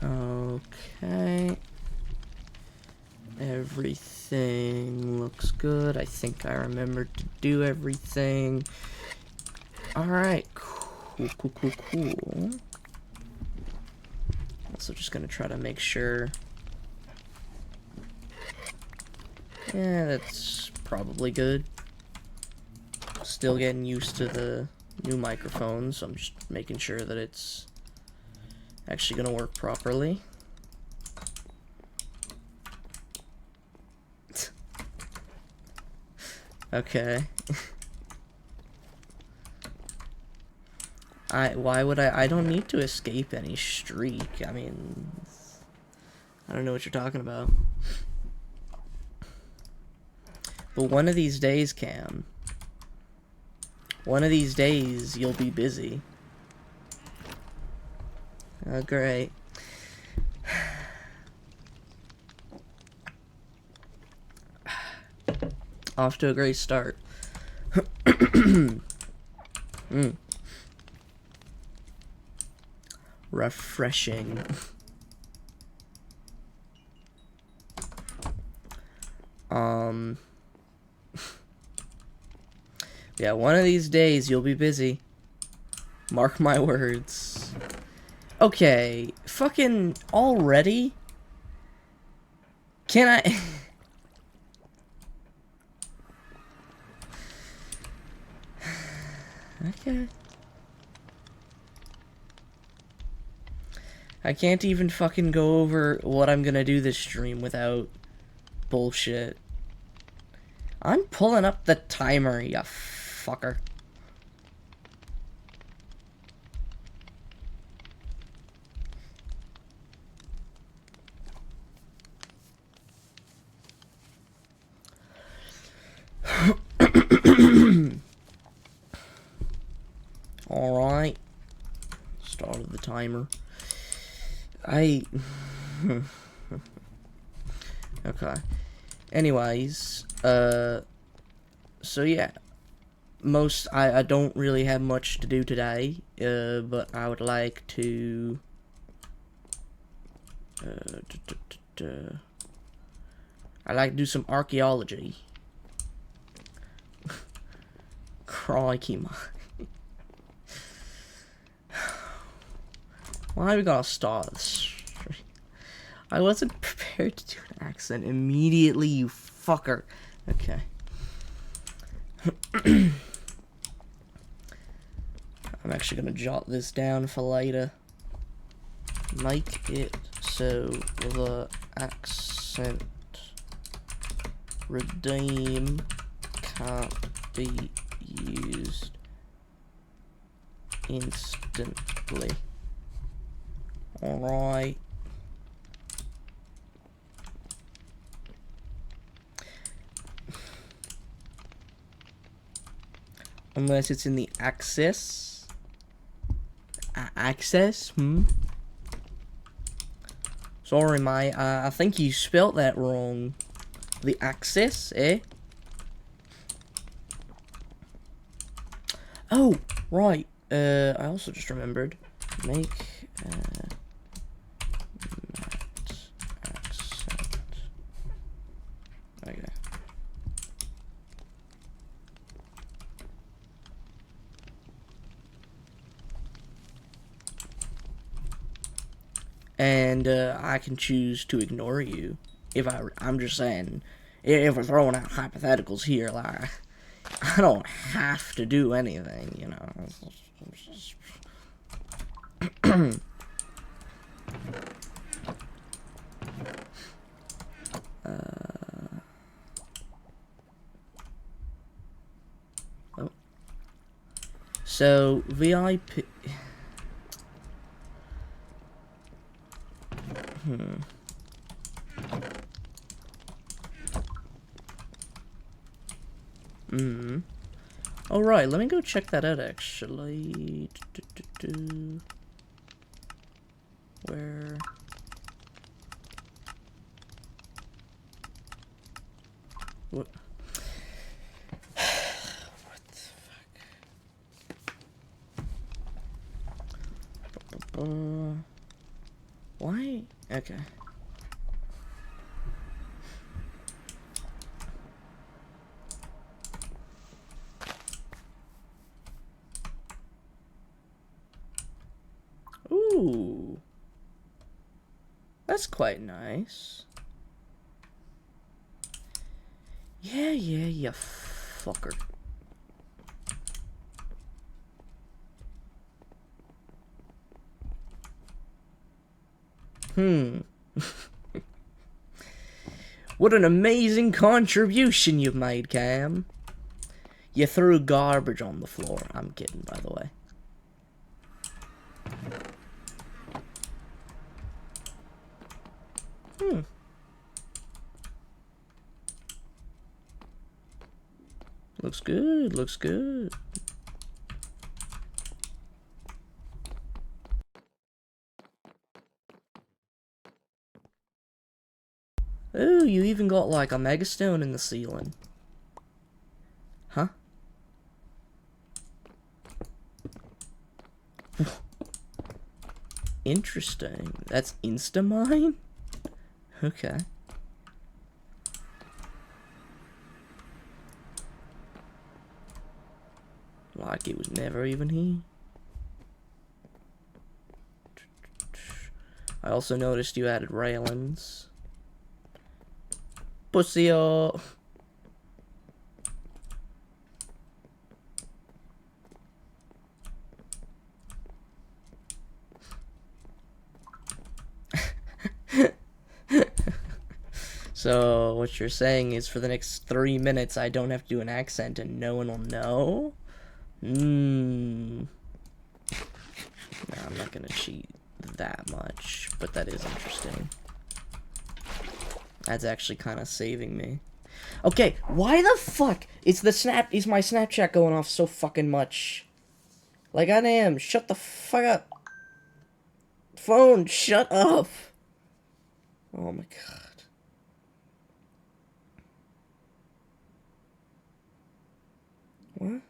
Okay. Everything looks good. I think I remembered to do everything. Alright, cool. Also just gonna try to make sure. Yeah, that's probably good. Still getting used to the new microphone, so I'm just making sure that it's actually gonna work properly. Okay. Why would I don't need to escape any streak. I mean, I don't know what you're talking about. But one of these days, Cam. One of these days, you'll be busy. Oh, great. Off to a great start. Refreshing. Yeah, one of these days you'll be busy. Mark my words. Okay, fucking already? Can I... Okay. I can't even fucking go over what I'm gonna do this stream without bullshit. I'm pulling up the timer, ya fucker. Alright. Started the timer. Okay. Anyways, so yeah. I don't really have much to do today, but I would like to... I like to do some archaeology. Crikey, man. Why are we gonna start this? I wasn't prepared to do an accent immediately, you fucker. Okay. I'm actually gonna jot this down for later. Make it so the accent redeem can't be used instantly. Alright. Unless it's in the access. Access? Sorry, mate. I think you spelt that wrong. The access, eh? Oh, right. I also just remembered. Make mat accent. Okay. And I can choose to ignore you if I'm just saying, if we're throwing out hypotheticals here, like I don't have to do anything, you know. Oh. So VIP. Alright, let me go check that out actually. Where? What? What the fuck? Why? Okay. Ooh. That's quite nice. Yeah, you fucker. What an amazing contribution you made, Cam. You threw garbage on the floor. I'm kidding, by the way. Looks good, looks good. Ooh, you even got like a megastone in the ceiling. Huh? Interesting. That's Instamine? Okay. Like it was never even here. I also noticed you added railings. Pussy up. So, what you're saying is for the next 3 minutes I don't have to do an accent and no one will know? No, I'm not gonna cheat that much, but that is interesting. That's actually kind of saving me. Okay, why the fuck is my Snapchat going off so fucking much? Like, goddamn, shut the fuck up. Phone, shut up. Oh my god. What?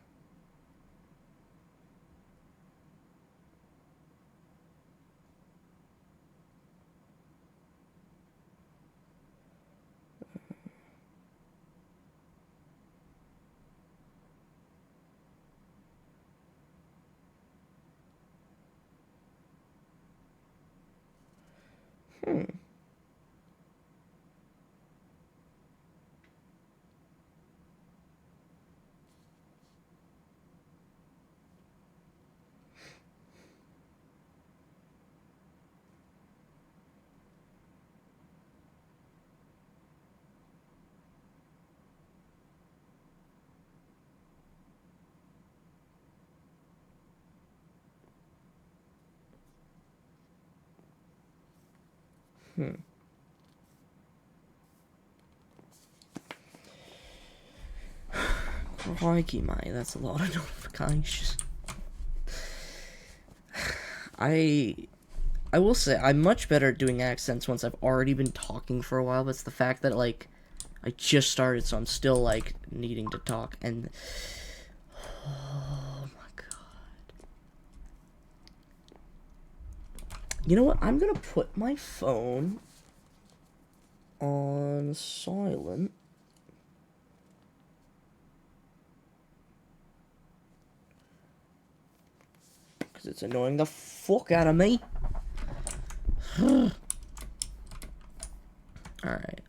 Crikey, mate, that's a lot of notifications. I will say, I'm much better at doing accents once I've already been talking for a while, but it's the fact that, like, I just started, so I'm still, like, needing to talk, and... Oh, my god. You know what? I'm gonna put my phone on silent. Because it's annoying the fuck out of me. Alright,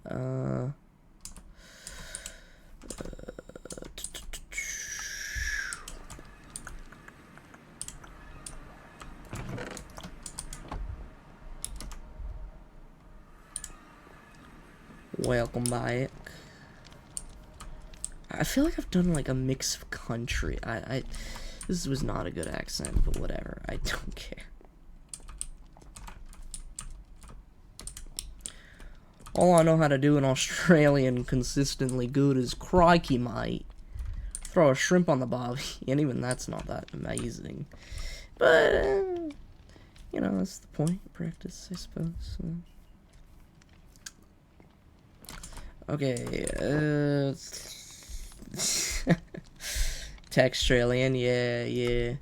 welcome back. I feel like I've done like a mix of country. This was not a good accent, but whatever. I don't care. All I know how to do in Australian consistently good is crikey, mate. Throw a shrimp on the barbie, and even that's not that amazing. But, you know, that's the point. Practice, I suppose. Okay, Textralian, yeah.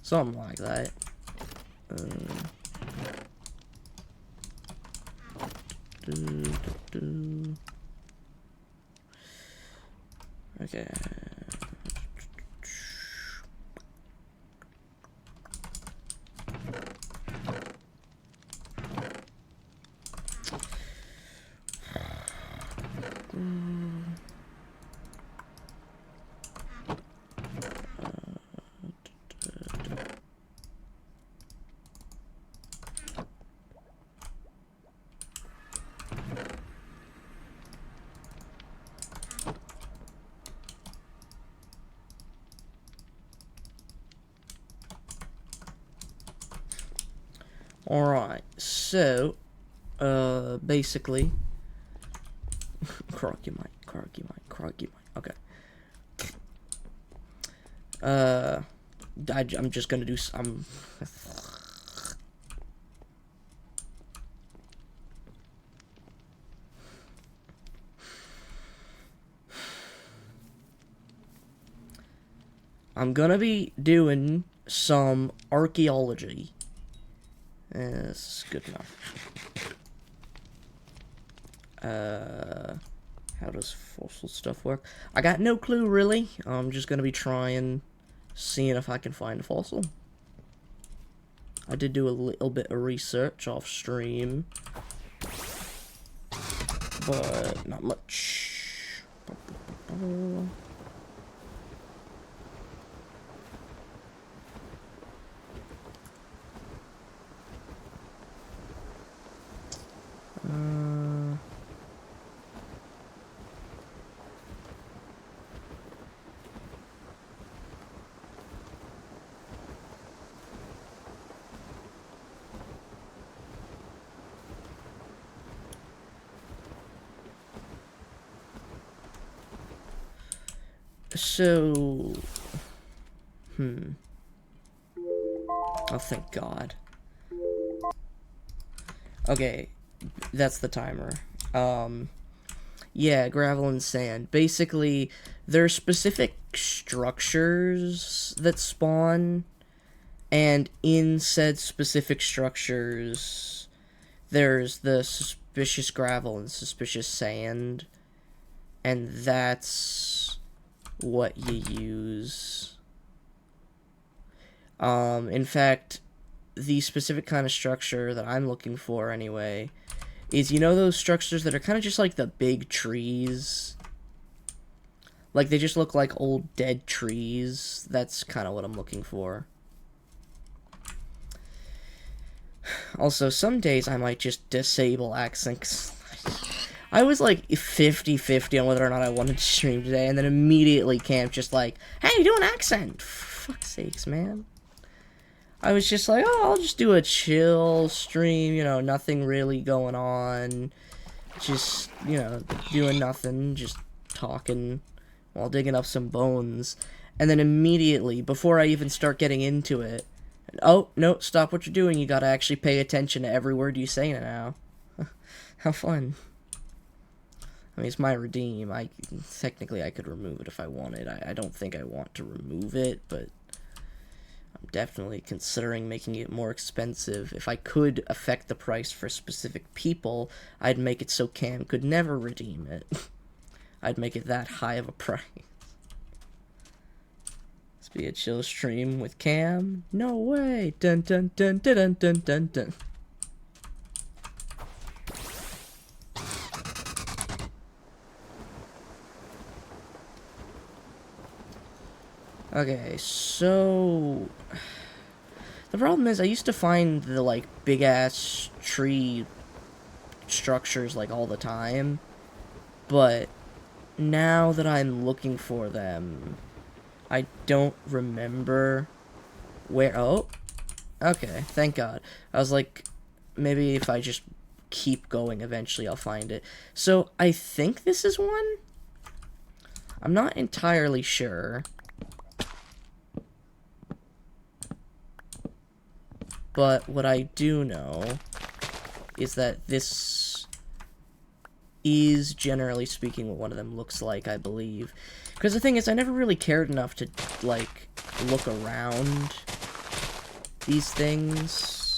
Something like that. Okay. Alright, so, basically, Crocky mic, okay. I'm just gonna do some, I'm gonna be doing some archaeology. That's good enough. How does fossil stuff work? I got no clue, really. I'm just gonna be seeing if I can find a fossil. I did do a little bit of research off stream, but not much. So, oh, thank God. Okay, that's the timer. Yeah, gravel and sand. Basically, there are specific structures that spawn, and in said specific structures, there's the suspicious gravel and suspicious sand, and that's what you use. In fact, the specific kind of structure that I'm looking for, anyway, is, you know those structures that are kind of just like the big trees? Like, they just look like old dead trees. That's kind of what I'm looking for. Also, some days I might just disable accents. I was like 50-50 on whether or not I wanted to stream today, and then immediately Camp just like, hey, do an accent! For fuck's sakes, man. I was just like, oh, I'll just do a chill stream, you know, nothing really going on. Just, you know, doing nothing, just talking while digging up some bones. And then immediately, before I even start getting into it, oh, no, stop what you're doing. You gotta actually pay attention to every word you say now. How fun. I mean, it's my redeem. Technically, I could remove it if I wanted. I don't think I want to remove it, but I'm definitely considering making it more expensive. If I could affect the price for specific people, I'd make it so Cam could never redeem it. I'd make it that high of a price. This be a chill stream with Cam? No way! Dun dun dun dun dun dun dun dun. Okay, so the problem is I used to find the, like, big-ass tree structures, like, all the time, but now that I'm looking for them, I don't remember where. Oh, okay, thank God. I was like, maybe if I just keep going, eventually I'll find it. So I think this is one? I'm not entirely sure. But what I do know is that this is, generally speaking, what one of them looks like, I believe. Because the thing is, I never really cared enough to, like, look around these things.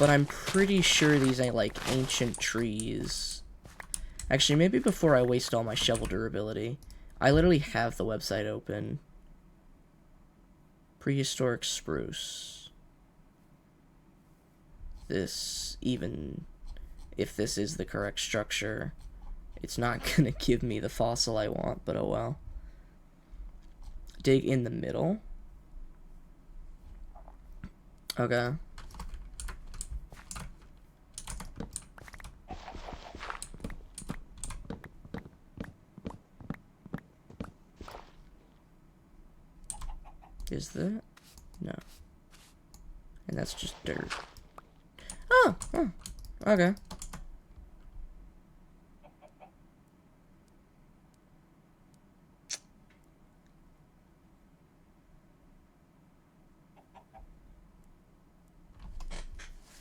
but I'm pretty sure these ain't like ancient trees. Actually, maybe before I waste all my shovel durability, I literally have the website open. Prehistoric spruce. This, even if this is the correct structure, it's not gonna give me the fossil I want, but oh well. Dig in the middle. Okay. Is that? No. And that's just dirt. Oh, okay.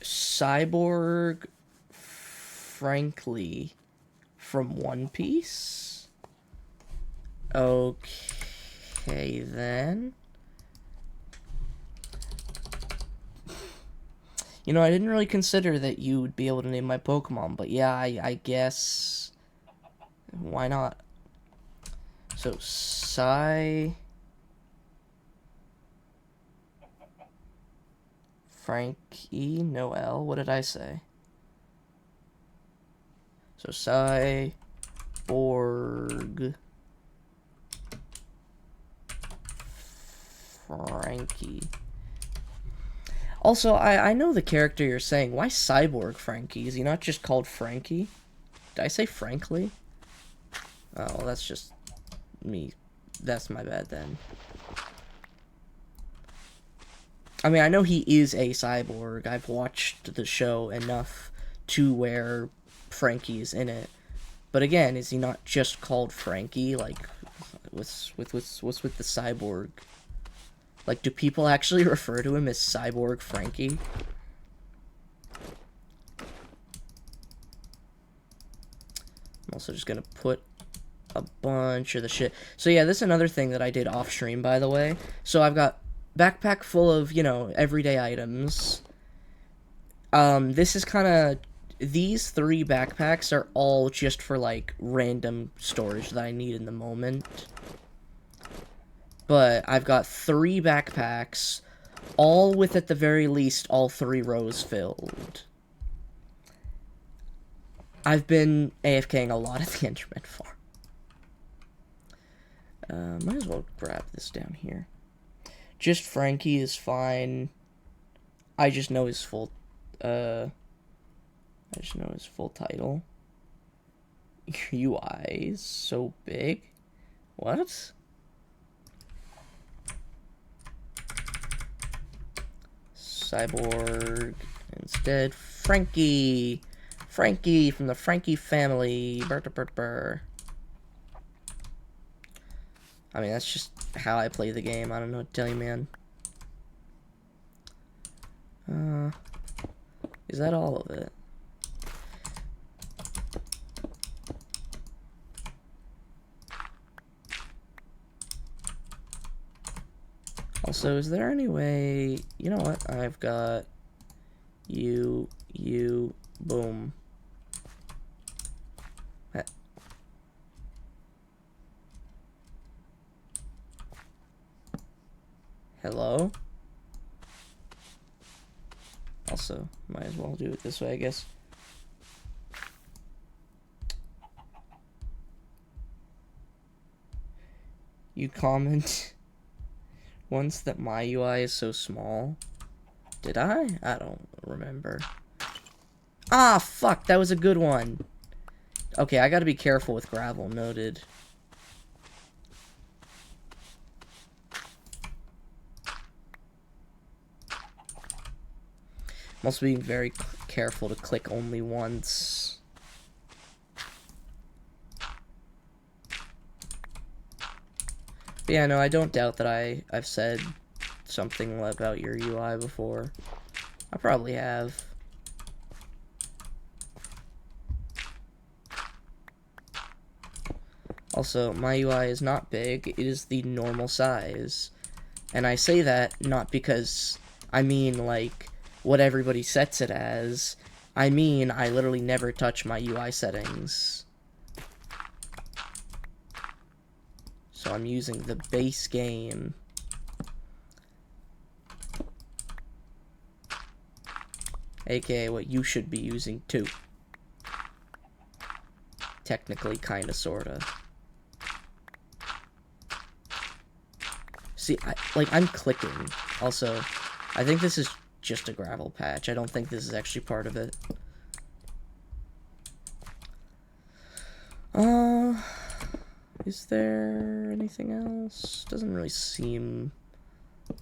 Cyborg Frankly from One Piece? Okay, then. You know, I didn't really consider that you would be able to name my Pokemon, but yeah, I guess... Why not? So, Frankie, Noel, what did I say? So, Cyborg Frankie. Also, I know the character you're saying. Why Cyborg Frankie? Is he not just called Frankie? Did I say Frankly? Oh, well, that's just me. That's my bad then. I mean, I know he is a cyborg. I've watched the show enough to where Frankie is in it. But again, is he not just called Frankie? Like, what's with the cyborg? Like, do people actually refer to him as Cyborg Frankie? I'm also just gonna put a bunch of the shit. So yeah, this is another thing that I did off stream, by the way. So I've got backpack full of, you know, everyday items. This is kind of... These 3 backpacks are all just for, like, random storage that I need in the moment. But I've got 3 backpacks, all with, at the very least, all 3 rows filled. I've been AFKing a lot at the Enderman farm. Might as well grab this down here. Just Frankie is fine. I just know his full, title. Your UI is so big. What? Cyborg instead. Frankie from the Frankie family. Burr. I mean, that's just how I play the game. I don't know what to tell you, man. Is that all of it? Also, is there any way... You know what? I've got... You... Boom. Hello? Also, might as well do it this way, I guess. You comment once that my UI is so small. Did I? I don't remember. Ah, fuck, that was a good one. Okay, I gotta be careful with gravel, noted. I'm also being very careful to click only once. But yeah, no, I don't doubt that I've said something about your UI before. I probably have. Also, my UI is not big, it is the normal size. And I say that not because I mean, like, what everybody sets it as, I mean I literally never touch my UI settings. So I'm using the base game. AKA what you should be using too. Technically, kinda, sorta. See, I'm clicking. Also, I think this is just a gravel patch. I don't think this is actually part of it. Is there anything else? Doesn't really seem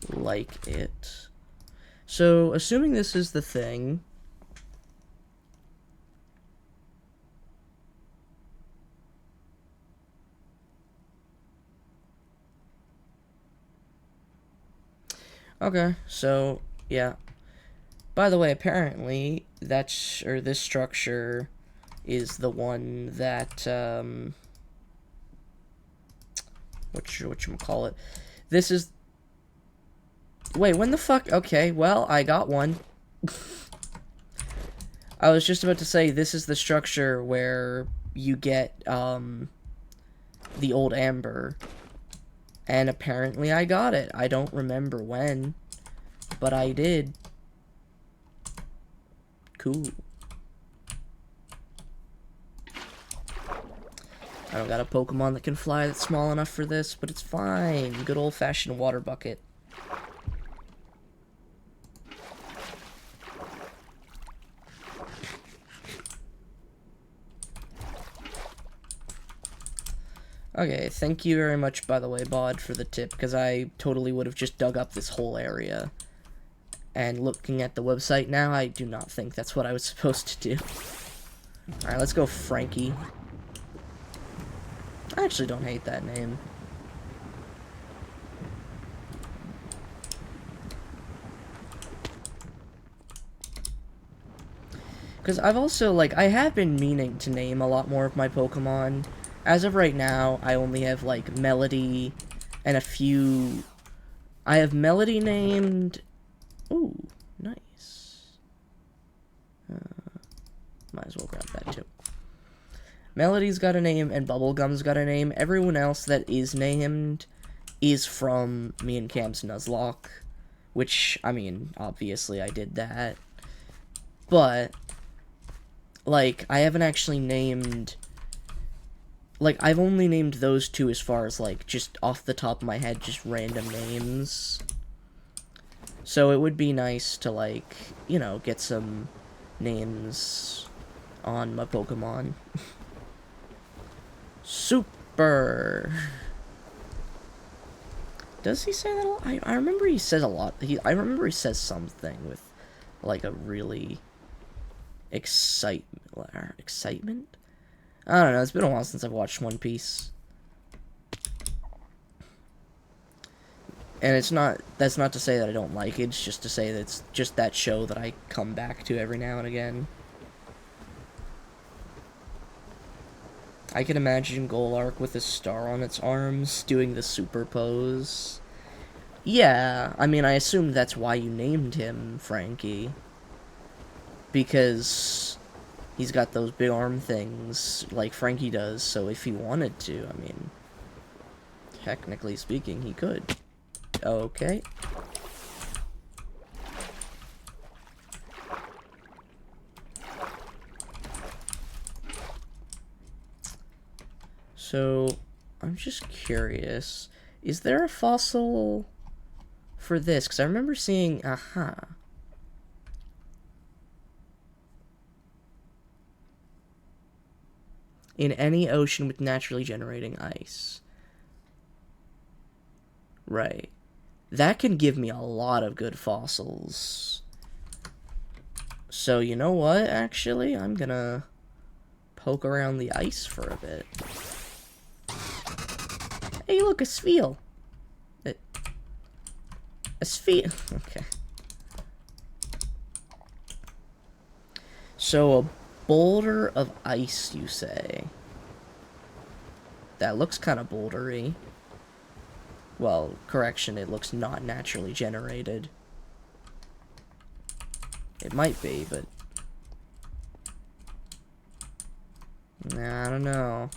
like it. So, assuming this is the thing... Okay, so, yeah. By the way, apparently, this structure is the one that, whatchamacallit? This is... Wait, when the fuck? Okay, well, I got one. I was just about to say, this is the structure where you get, the old amber. And apparently I got it. I don't remember when, but I did. Cool. I don't got a Pokemon that can fly that's small enough for this, but it's fine. Good old-fashioned water bucket. Okay, thank you very much, by the way, Bod, for the tip, because I totally would have just dug up this whole area. And looking at the website now, I do not think that's what I was supposed to do. Alright, let's go Frankie. I actually don't hate that name. Because I've also, like, I have been meaning to name a lot more of my Pokemon. As of right now, I only have, like, Melody and a few... I have Melody named... Ooh, nice. Might as well grab that, too. Melody's got a name, and Bubblegum's got a name. Everyone else that is named is from me and Cam's Nuzlocke. Which, I mean, obviously I did that. But, like, I haven't actually named... Like, I've only named those two as far as, like, just off the top of my head, just random names. So it would be nice to, like, you know, get some names on my Pokemon. Super! Does he say that a lot? I remember he says a lot. I remember he says something with, like, a really excitement? I don't know, it's been a while since I've watched One Piece. And it's not, that's not to say that I don't like it, it's just to say that it's just that show that I come back to every now and again. I can imagine Golark with a star on its arms, doing the super pose. Yeah, I mean, I assumed that's why you named him Frankie. Because he's got those big arm things, like Frankie does, so if he wanted to, I mean, technically speaking, he could. Okay. So, I'm just curious, is there a fossil for this? Because I remember seeing, in any ocean with naturally generating ice. Right. That can give me a lot of good fossils. So, you know what, actually? I'm gonna poke around the ice for a bit. Hey, look, a Spheal. A Spheal. Okay. So, a boulder of ice, you say? That looks kind of bouldery. Well, correction, it looks not naturally generated. It might be, but... Nah, I don't know.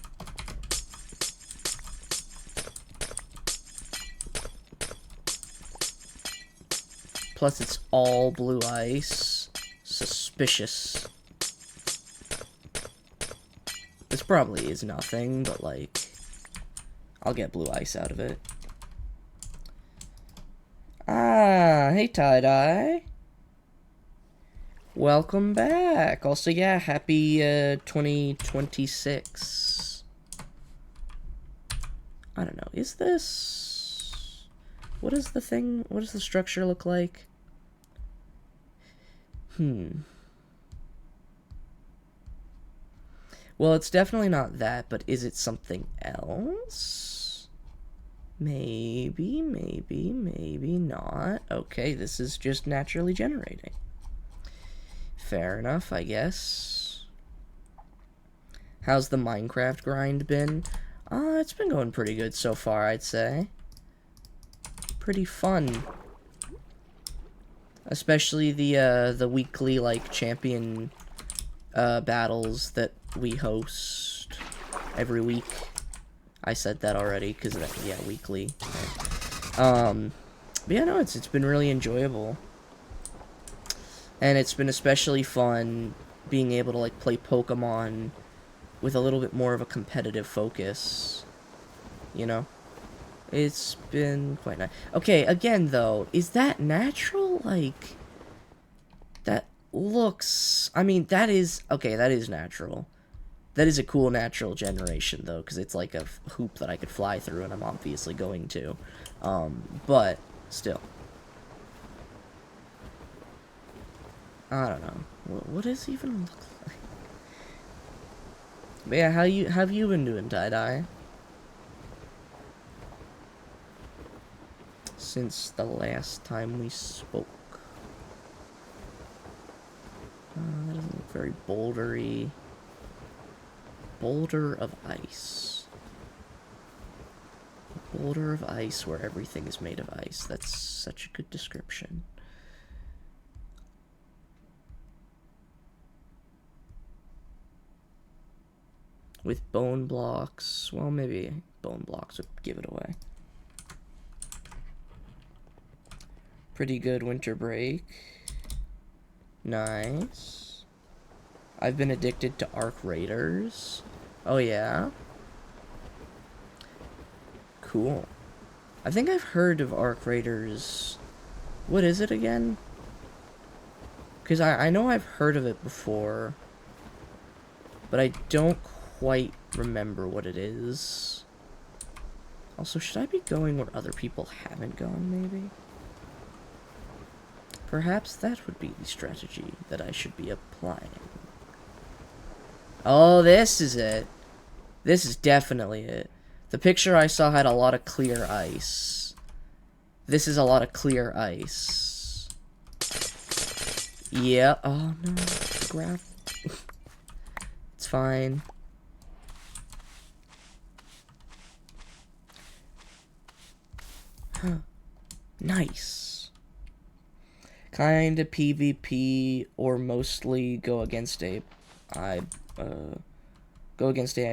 Plus, it's all blue ice. Suspicious. This probably is nothing, but, like... I'll get blue ice out of it. Ah, hey, Tie-Dye. Welcome back. Also, yeah, happy 2026. I don't know. Is this... What is the thing? What does the structure look like? Well, it's definitely not that, but is it something else? Maybe, maybe, maybe not. Okay, this is just naturally generating. Fair enough, I guess. How's the Minecraft grind been? It's been going pretty good so far, I'd say. Pretty fun. Especially the weekly, like, champion battles that we host every week. I said that already, because, yeah, weekly. But yeah, no, it's been really enjoyable. And it's been especially fun being able to, like, play Pokemon with a little bit more of a competitive focus. You know? It's been quite nice. Okay, again, though, is that natural? Like, that looks... I mean, that is... Okay, that is natural. That is a cool natural generation, though, because it's like a hoop that I could fly through, and I'm obviously going to. But, still. I don't know. What does it even look like? But yeah, how have you been doing, Tie-Dye? Since the last time we spoke. That doesn't look very bouldery. Boulder of ice. Boulder of ice where everything is made of ice. That's such a good description. With bone blocks. Well, maybe bone blocks would give it away. Pretty good winter break. Nice. I've been addicted to Arc Raiders. Oh, yeah? Cool. I think I've heard of Arc Raiders. What is it again? Because I know I've heard of it before. But I don't quite remember what it is. Also, should I be going where other people haven't gone, maybe? Perhaps that would be the strategy that I should be applying. Oh, this is it. This is definitely it. The picture I saw had a lot of clear ice. This is a lot of clear ice. Yeah. Oh, no. Gravel. It's fine. Huh. Nice. Kinda PvP or mostly go against AI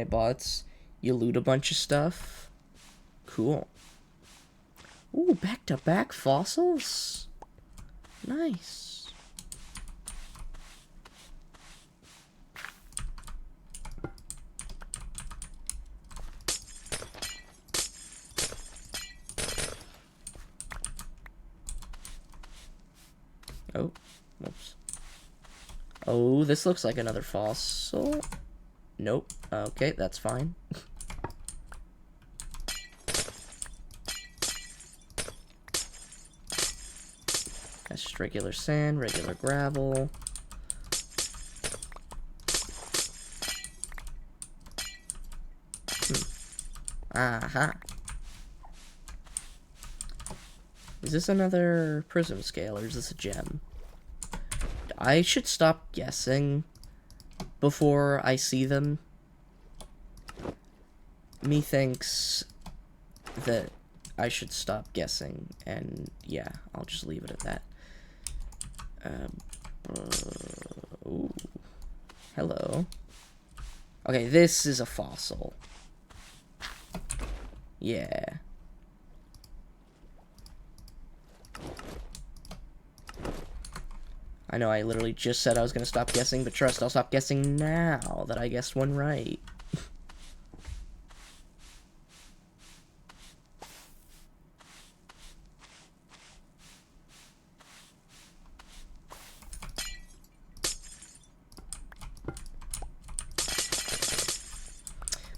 bots. You loot a bunch of stuff. Cool. Ooh, back-to-back fossils? Nice. Oh, whoops. Oh, this looks like another fossil. Nope. Okay, that's fine. That's just regular sand, regular gravel. Aha. Is this another prism scale, or is this a gem? I should stop guessing before I see them. Me thinks that I should stop guessing, and yeah, I'll just leave it at that. Ooh. Hello. Okay, this is a fossil. Yeah. I know I literally just said I was gonna stop guessing, but trust, I'll stop guessing now that I guessed one right.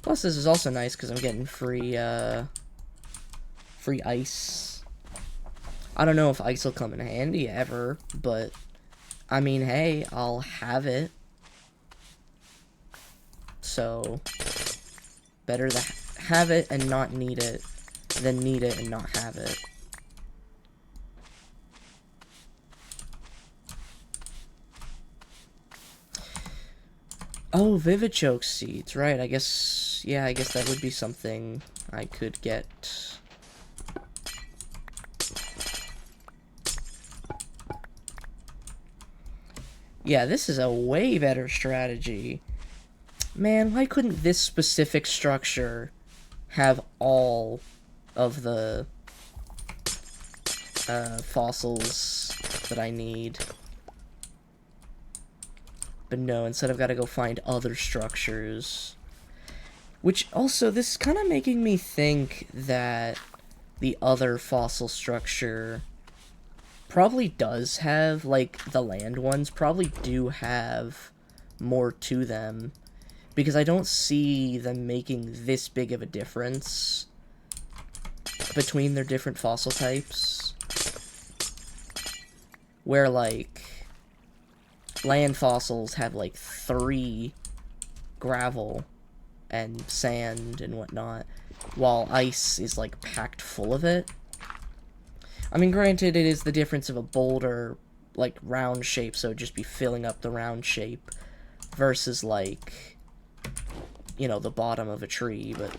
Plus, this is also nice because I'm getting free ice. I don't know if ice will come in handy ever, but I mean, hey, I'll have it. So, better to have it and not need it than need it and not have it. Oh, Vivichoke seeds, right, I guess, yeah, I guess that would be something I could get. Yeah, this is a way better strategy. Man, why couldn't this specific structure have all of the fossils that I need? But no, instead I've got to go find other structures. Which also, this is kind of making me think that the other fossil structure probably does have, like, the land ones probably do have more to them. Because I don't see them making this big of a difference between their different fossil types. Where, like, land fossils have, like, 3 gravel and sand and whatnot, while ice is, like, packed full of it. I mean, granted, it is the difference of a boulder, like, round shape, so it'd just be filling up the round shape, versus, like, you know, the bottom of a tree, but...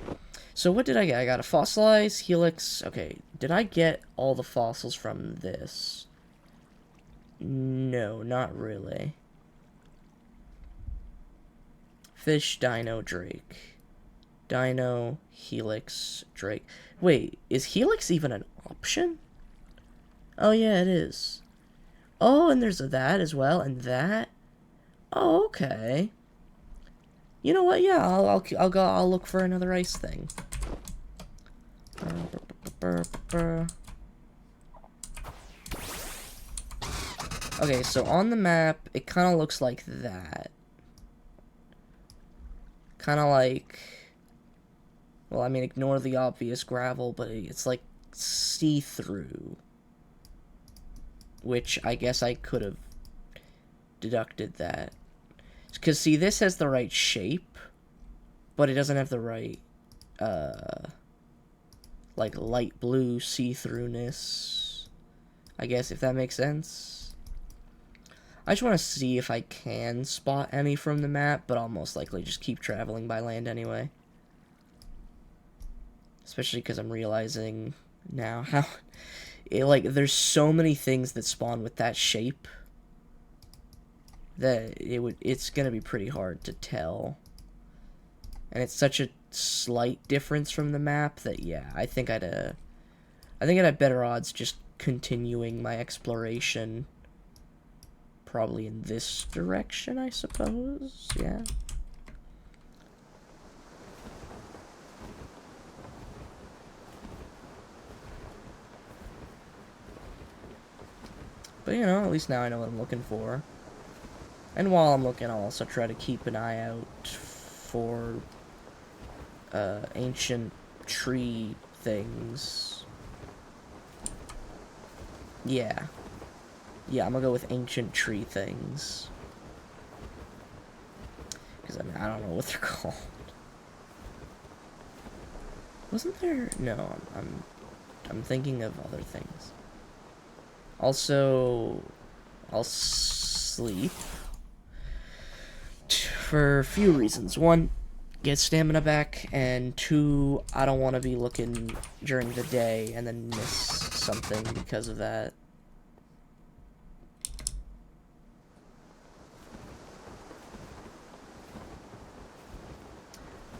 So what did I get? I got a fossilized helix. Okay, did I get all the fossils from this? No, not really. Fish, dino, drake. Dino, helix, drake. Wait, is helix even an option? Oh, yeah, it is. Oh, and there's that as well, and that. Oh, okay. You know what? Yeah, I'll look for another ice thing. Okay, so on the map, it kind of looks like that. Kind of like... Well, I mean, ignore the obvious gravel, but it's like see-through. Which I guess I could have deducted that. Because, see, this has the right shape, but it doesn't have the right, like, light blue see-throughness. I guess, if that makes sense. I just want to see if I can spot any from the map, but I'll most likely just keep traveling by land anyway. Especially because I'm realizing now how... there's so many things that spawn with that shape that it's gonna be pretty hard to tell. And it's such a slight difference from the map that, yeah, I think I'd have better odds just continuing my exploration probably in this direction, I suppose. Yeah. But, you know, at least now I know what I'm looking for. And while I'm looking, I'll also try to keep an eye out for ancient tree things. Yeah. Yeah, I'm gonna go with ancient tree things. Because, I mean, I don't know what they're called. Wasn't there... No, I'm thinking of other things. Also, I'll sleep. For a few reasons. One, get stamina back, and 2, I don't want to be looking during the day and then miss something because of that.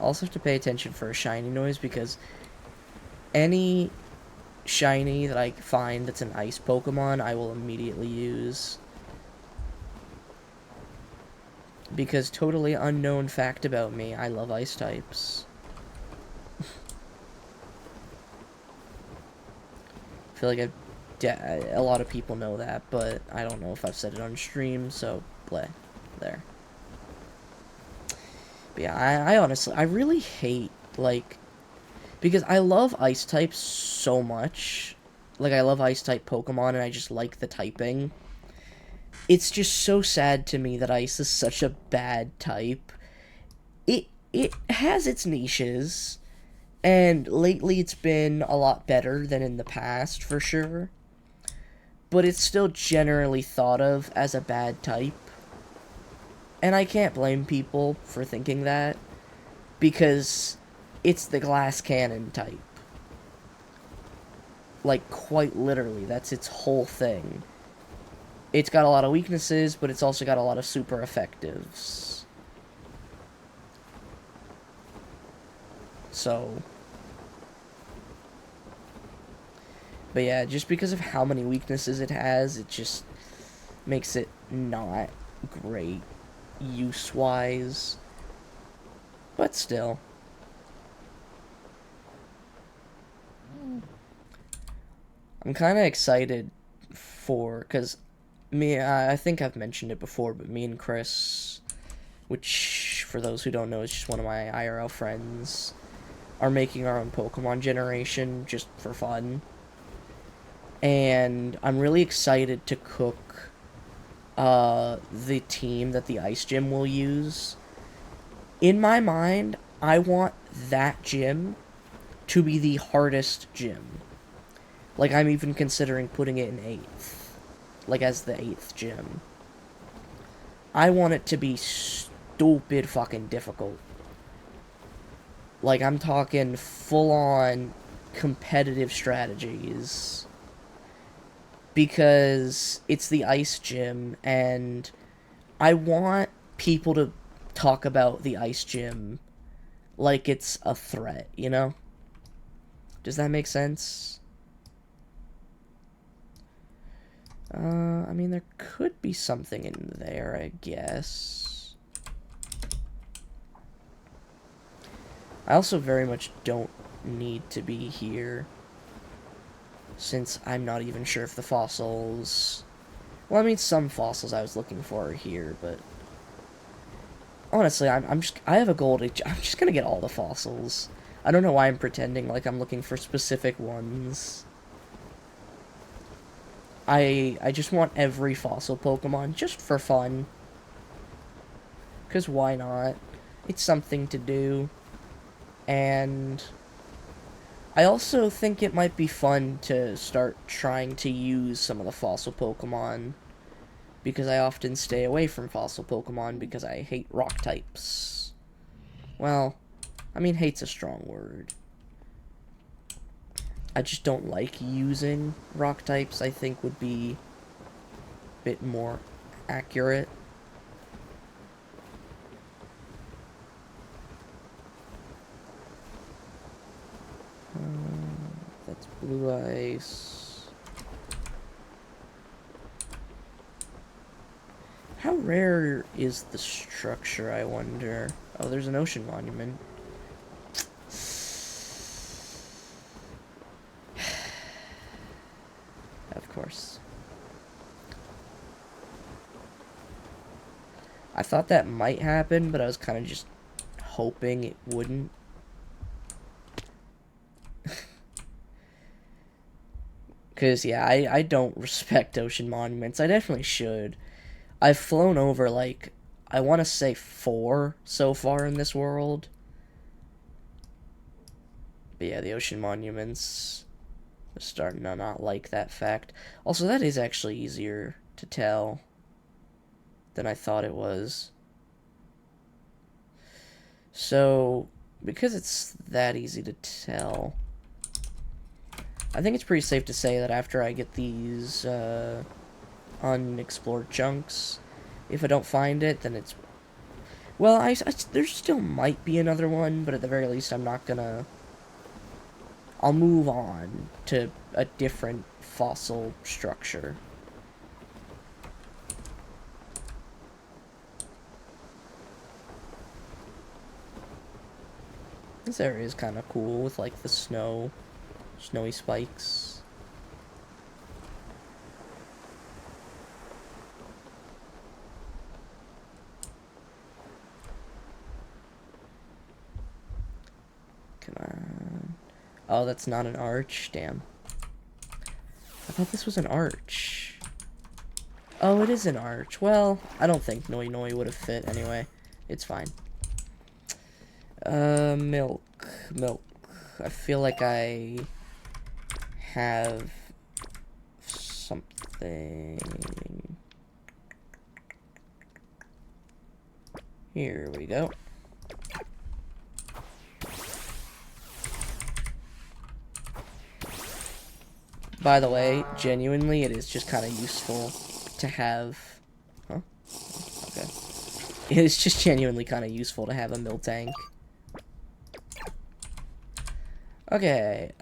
also have to pay attention for a shiny noise, because any shiny that I find that's an ice Pokemon, I will immediately use. Because totally unknown fact about me, I love ice types. I feel like a lot of people know that, but I don't know if I've said it on stream, so bleh. There. But yeah, I honestly, I really hate, like, because I love ice types so much. Like, I love ice type Pokemon, and I just like the typing. It's just so sad to me that ice is such a bad type. It has its niches, and lately it's been a lot better than in the past, for sure. But it's still generally thought of as a bad type. And I can't blame people for thinking that, because it's the glass cannon type. Like, quite literally, that's its whole thing. It's got a lot of weaknesses, but it's also got a lot of super effectives. So... But yeah, just because of how many weaknesses it has, it just makes it not great use-wise. But still. I'm kind of excited for, because I think I've mentioned it before, but me and Chris, which, for those who don't know, is just one of my IRL friends, are making our own Pokemon generation, just for fun. And I'm really excited to cook the team that the Ice Gym will use. In my mind, I want that gym to be the hardest gym. Like, I'm even considering putting it in 8th. Like, as the 8th gym. I want it to be stupid fucking difficult. Like, I'm talking full-on competitive strategies. Because it's the Ice Gym, and I want people to talk about the Ice Gym like it's a threat, you know? Does that make sense? I mean, there could be something in there, I guess. I also very much don't need to be here, since I'm not even sure if the fossils... Well, I mean, some fossils I was looking for are here, but... Honestly, I have a goal to... I'm just gonna get all the fossils. I don't know why I'm pretending like I'm looking for specific ones. I just want every fossil Pokemon, just for fun. Because why not? It's something to do. And... I also think it might be fun to start trying to use some of the fossil Pokemon, because I often stay away from fossil Pokemon because I hate rock types. Well, I mean, hate's a strong word. I just don't like using rock types, I think would be a bit more accurate. That's blue ice. How rare is the structure, I wonder? Oh, there's an ocean monument. Of course. I thought that might happen, but I was kind of just hoping it wouldn't. Because, yeah, I don't respect ocean monuments. I definitely should. I've flown over, like, I want to say 4 so far in this world. But yeah, the ocean monuments are starting to not like that fact. Also, that is actually easier to tell than I thought it was. So, because it's that easy to tell, I think it's pretty safe to say that after I get these unexplored chunks, if I don't find it, then it's... Well, there still might be another one, but at the very least, I'm not gonna... I'll move on to a different fossil structure. This area is kind of cool with, like, the snowy spikes. Come on. Oh, that's not an arch? Damn. I thought this was an arch. Oh, it is an arch. Well, I don't think Noi Noi would have fit anyway. It's fine. Milk. Milk. I feel like I have something. Here we go. By the way, genuinely, it is just kind of useful to have... Huh? Okay. It is just genuinely kind of useful to have a mill tank. Okay,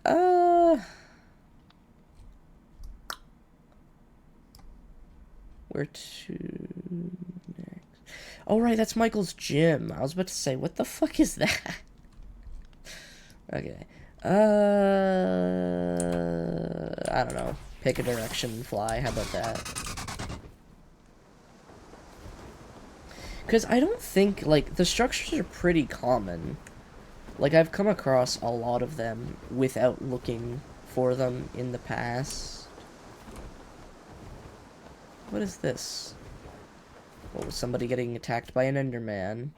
where to next? Oh, right, that's Michael's gym. I was about to say, what the fuck is that? Okay. I don't know. Pick a direction and fly. How about that? Because I don't think, like, the structures are pretty common. Like, I've come across a lot of them without looking for them in the past. What is this? What, was somebody getting attacked by an Enderman?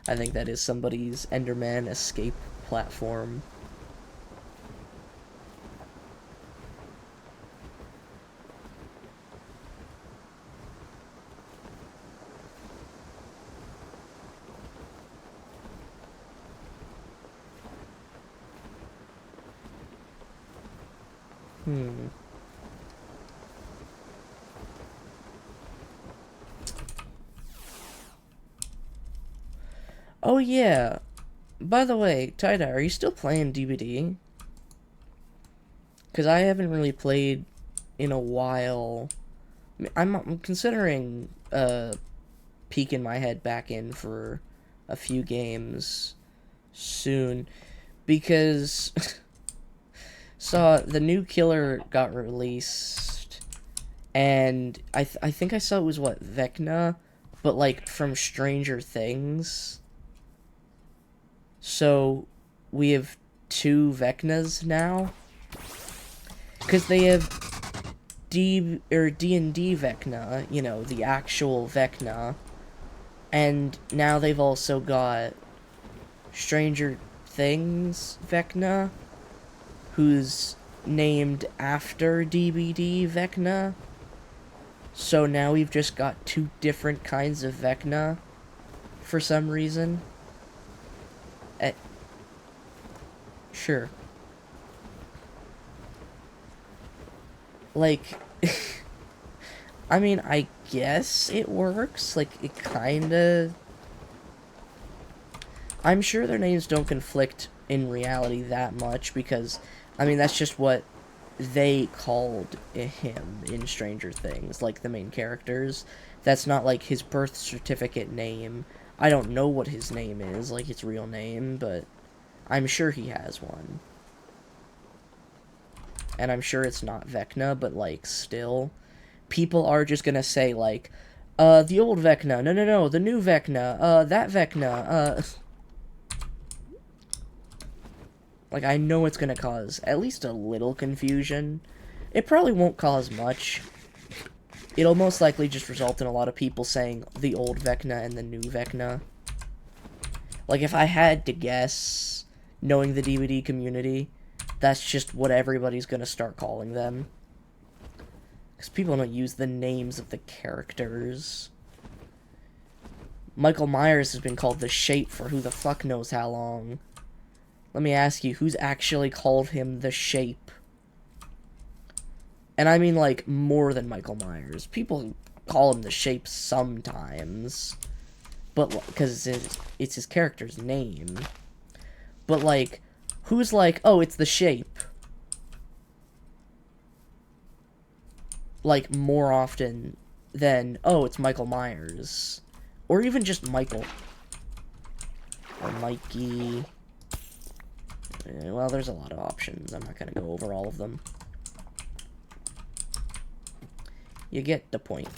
I think that is somebody's Enderman escape platform. Oh yeah. By the way, Tie-Dye, are you still playing DBD? Because I haven't really played in a while. I'm considering peeking my head back in for a few games soon. Because saw the new killer got released, and I think I saw it was, what, Vecna? But, like, from Stranger Things. So, we have 2 Vecnas now. Because they have D&D Vecna, you know, the actual Vecna. And now they've also got Stranger Things Vecna, who's named after DBD Vecna. So now we've just got 2 different kinds of Vecna for some reason. Sure. Like, I mean, I guess it works. Like, it kinda... I'm sure their names don't conflict in reality that much, because, I mean, that's just what they called him in Stranger Things, like, the main characters. That's not, like, his birth certificate name. I don't know what his name is, like, his real name, but I'm sure he has one. And I'm sure it's not Vecna, but, like, still. People are just gonna say, like, the old Vecna, no, the new Vecna, that Vecna, Like, I know it's gonna cause at least a little confusion. It probably won't cause much. It'll most likely just result in a lot of people saying the old Vecna and the new Vecna. Like, if I had to guess, knowing the DVD community, that's just what everybody's gonna start calling them. Because people don't use the names of the characters. Michael Myers has been called the Shape for who the fuck knows how long. Let me ask you, who's actually called him the Shape? And I mean, like, more than Michael Myers. People call him the Shape sometimes, but because it's his character's name. But like, who's like, oh, it's the Shape? Like, more often than, oh, it's Michael Myers. Or even just Michael. Or Mikey. Well, there's a lot of options. I'm not going to go over all of them. You get the point.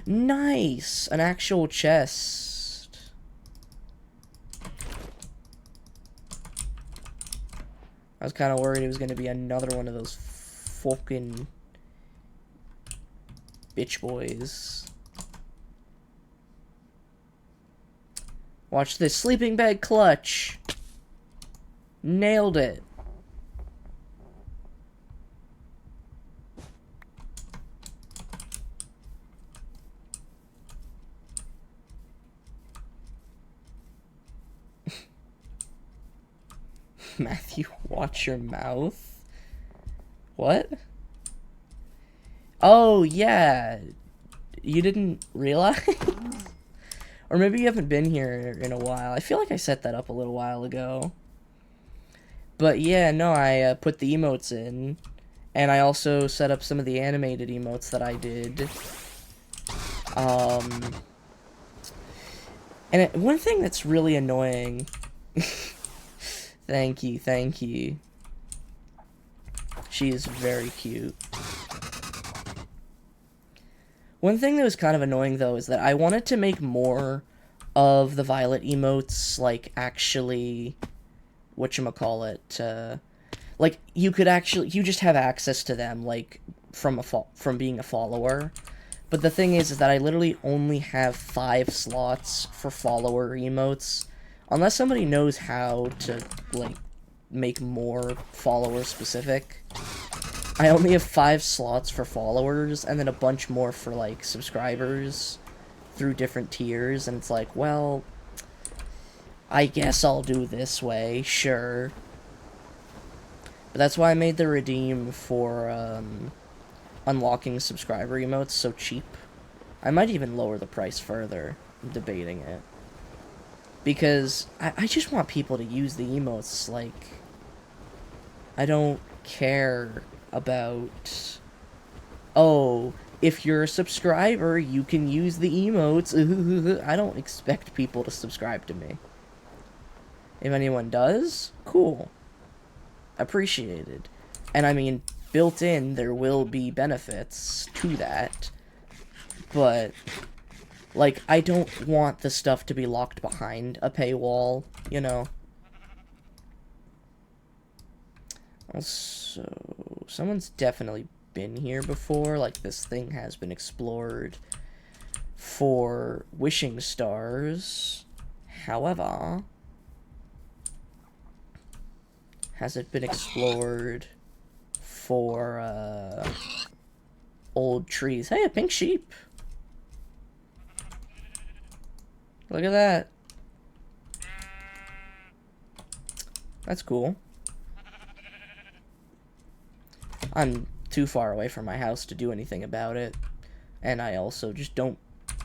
Nice! An actual chest. I was kind of worried it was going to be another one of those fucking bitch boys. Watch this. Sleeping bag clutch. Nailed it. Matthew, watch your mouth. What? Oh, yeah. You didn't realize? Or maybe you haven't been here in a while. I feel like I set that up a little while ago. But yeah, no, I put the emotes in. And I also set up some of the animated emotes that I did. And one thing that's really annoying... Thank you, thank you. She is very cute. One thing that was kind of annoying, though, is that I wanted to make more of the Violet emotes, like, actually... whatchamacallit, like, you could actually... you just have access to them, like, from being a follower. But the thing is that I literally only have 5 slots for follower emotes. Unless somebody knows how to, like, make more follower-specific. I only have 5 slots for followers, and then a bunch more for, like, subscribers through different tiers, and it's like, well, I guess I'll do this way, sure. But that's why I made the redeem for, unlocking subscriber emotes so cheap. I might even lower the price further. I'm debating it. Because I just want people to use the emotes, like... I don't care about... oh, if you're a subscriber, you can use the emotes. I don't expect people to subscribe to me. If anyone does, cool. Appreciated. And I mean, built in, there will be benefits to that. But... like, I don't want the stuff to be locked behind a paywall, you know? Also, someone's definitely been here before. Like, this thing has been explored for wishing stars. However, has it been explored for, old trees? Hey, a pink sheep! Look at that. That's cool. I'm too far away from my house to do anything about it. And I also just don't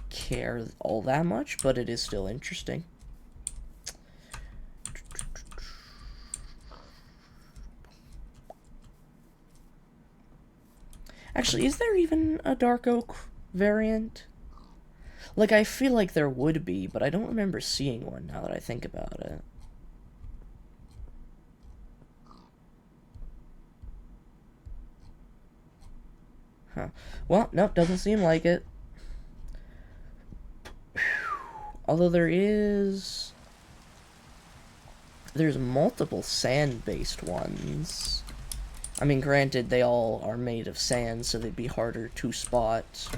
care all that much, but it is still interesting. Actually, is there even a dark oak variant? Like, I feel like there would be, but I don't remember seeing one now that I think about it. Huh. Well, nope, doesn't seem like it. Although there's multiple sand-based ones. I mean, granted, they all are made of sand, so they'd be harder to spot.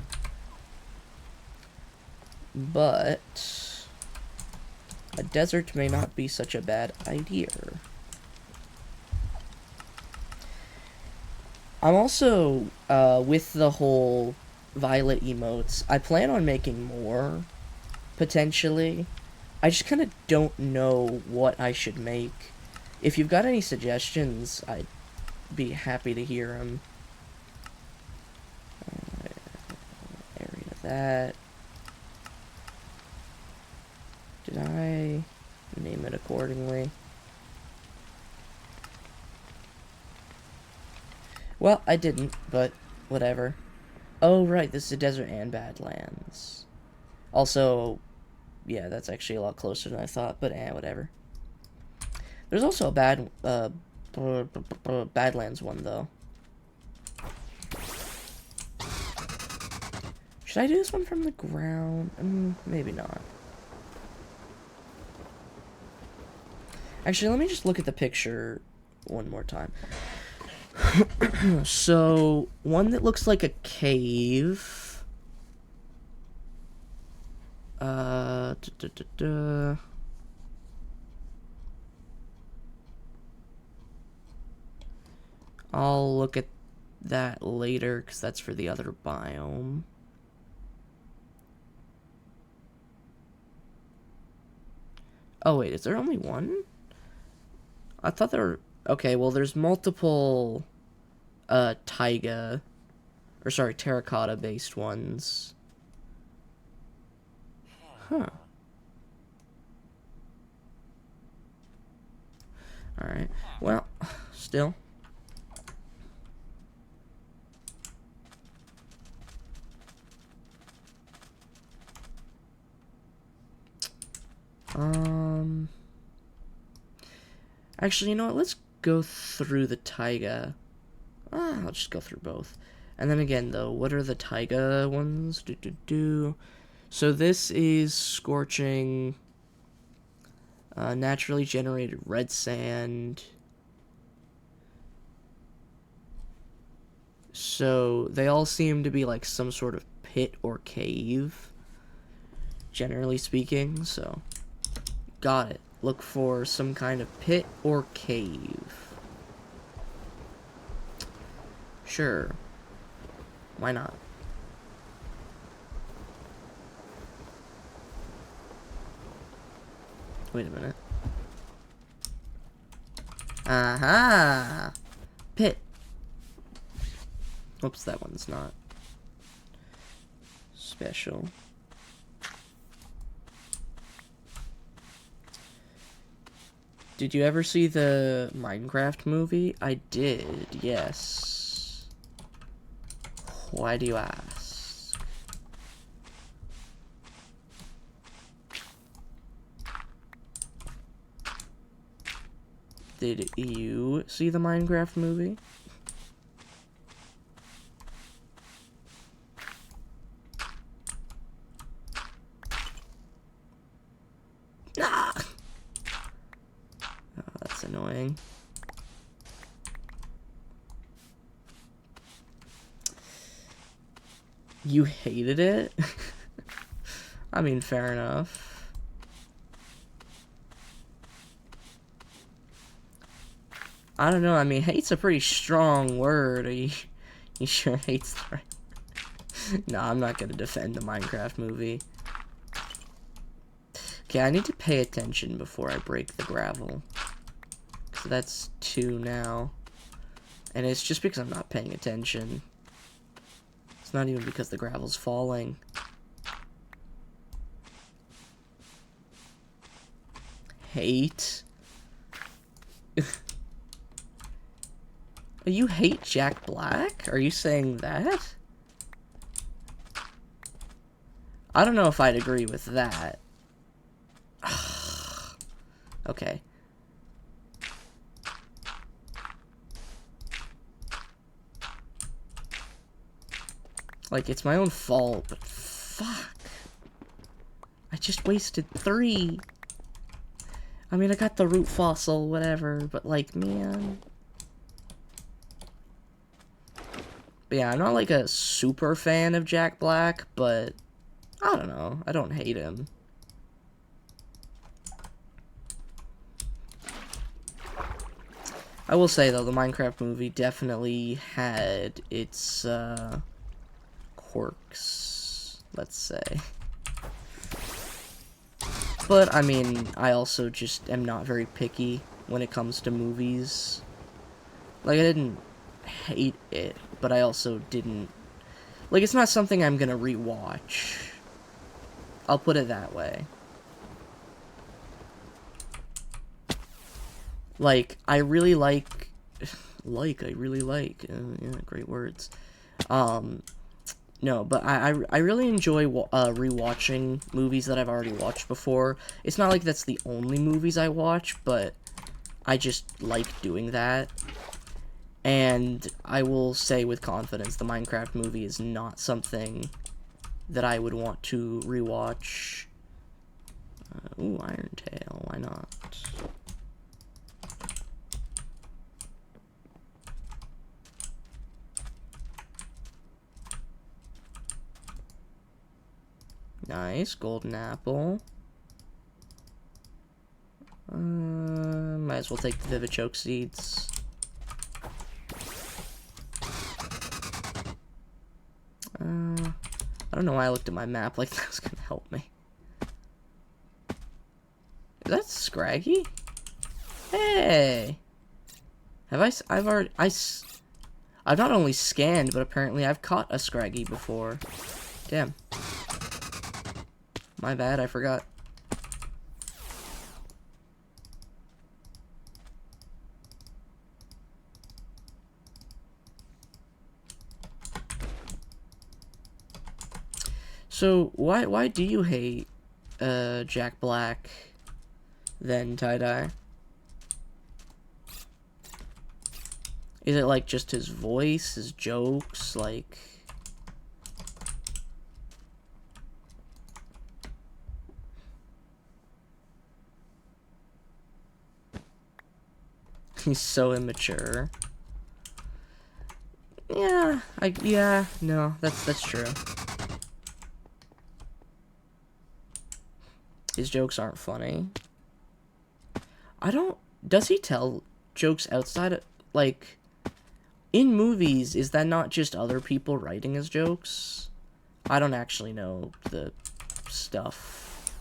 But a desert may not be such a bad idea. I'm also, with the whole Violet emotes, I plan on making more, potentially. I just kind of don't know what I should make. If you've got any suggestions, I'd be happy to hear them. Area that. Did I name it accordingly? Well, I didn't, but whatever. Oh, right, this is a desert and badlands. Also, yeah, that's actually a lot closer than I thought, but whatever. There's also a Badlands one, though. Should I do this one from the ground? Maybe not. Actually, let me just look at the picture one more time. So, one that looks like a cave. I'll look at that later, because that's for the other biome. Oh, wait, is there only one? I thought there were... Okay, well, there's multiple, terracotta-based ones. Huh. Alright, well, still... Actually, you know what? Let's go through the taiga. I'll just go through both. And then again, though, what are the taiga ones? So this is scorching, naturally generated red sand. So they all seem to be like some sort of pit or cave, generally speaking, so got it. Look for some kind of pit or cave. Sure. Why not? Wait a minute. Aha! Pit. Oops, that one's not special. Did you ever see the Minecraft movie? I did, yes. Why do you ask? Did you see the Minecraft movie? Ah! Oh, that's annoying. You hated it? I mean, fair enough. I don't know, I mean, hate's a pretty strong word. Are you sure hate's the right word? No, I'm not gonna defend the Minecraft movie. Okay, I need to pay attention before I break the gravel. So that's 2 now. And it's just because I'm not paying attention. It's not even because the gravel's falling. Hate? You hate Jack Black? Are you saying that? I don't know if I'd agree with that. Okay. Like, it's my own fault, but fuck. I just wasted 3. I mean, I got the root fossil, whatever, but like, man. But yeah, I'm not like a super fan of Jack Black, but I don't know. I don't hate him. I will say, though, the Minecraft movie definitely had its, quirks, let's say. But, I mean, I also just am not very picky when it comes to movies. Like, I didn't hate it, but I also didn't Like, it's not something I'm gonna rewatch. I'll put it that way. Like, I really like... I really like... yeah, great words. No, but I really enjoy rewatching movies that I've already watched before. It's not like that's the only movies I watch, but I just like doing that. And I will say with confidence, the Minecraft movie is not something that I would want to rewatch. Ooh, Iron Tail, why not? Nice, golden apple. Might as well take the Vivid Choke seeds. I don't know why I looked at my map like that was gonna help me. Is that Scraggy? Hey! I've not only scanned, but apparently I've caught a Scraggy before. Damn. My bad, I forgot. So, why do you hate, Jack Black, then Tie-Dye? Is it, like, just his voice, his jokes, like... He's so immature. Yeah, no, that's true. His jokes aren't funny. Does he tell jokes outside of, like, in movies, is that not just other people writing his jokes? I don't actually know the stuff.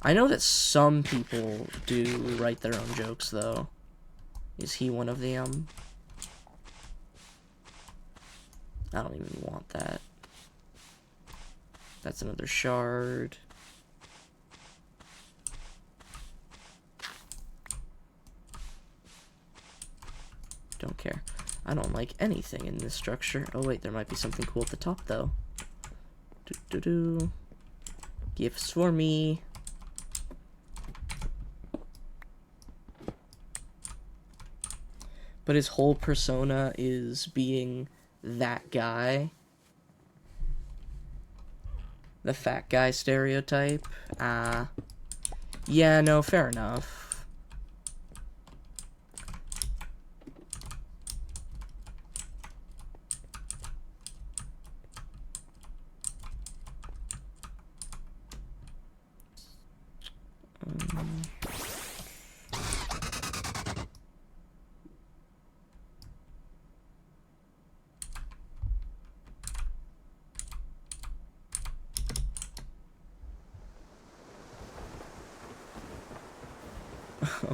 I know that some people do write their own jokes, though. Is he one of them? I don't even want that. That's another shard. Don't care. I don't like anything in this structure. Oh wait, there might be something cool at the top though. Gifts for me. But his whole persona is being that guy. The fat guy stereotype. Yeah, no, fair enough.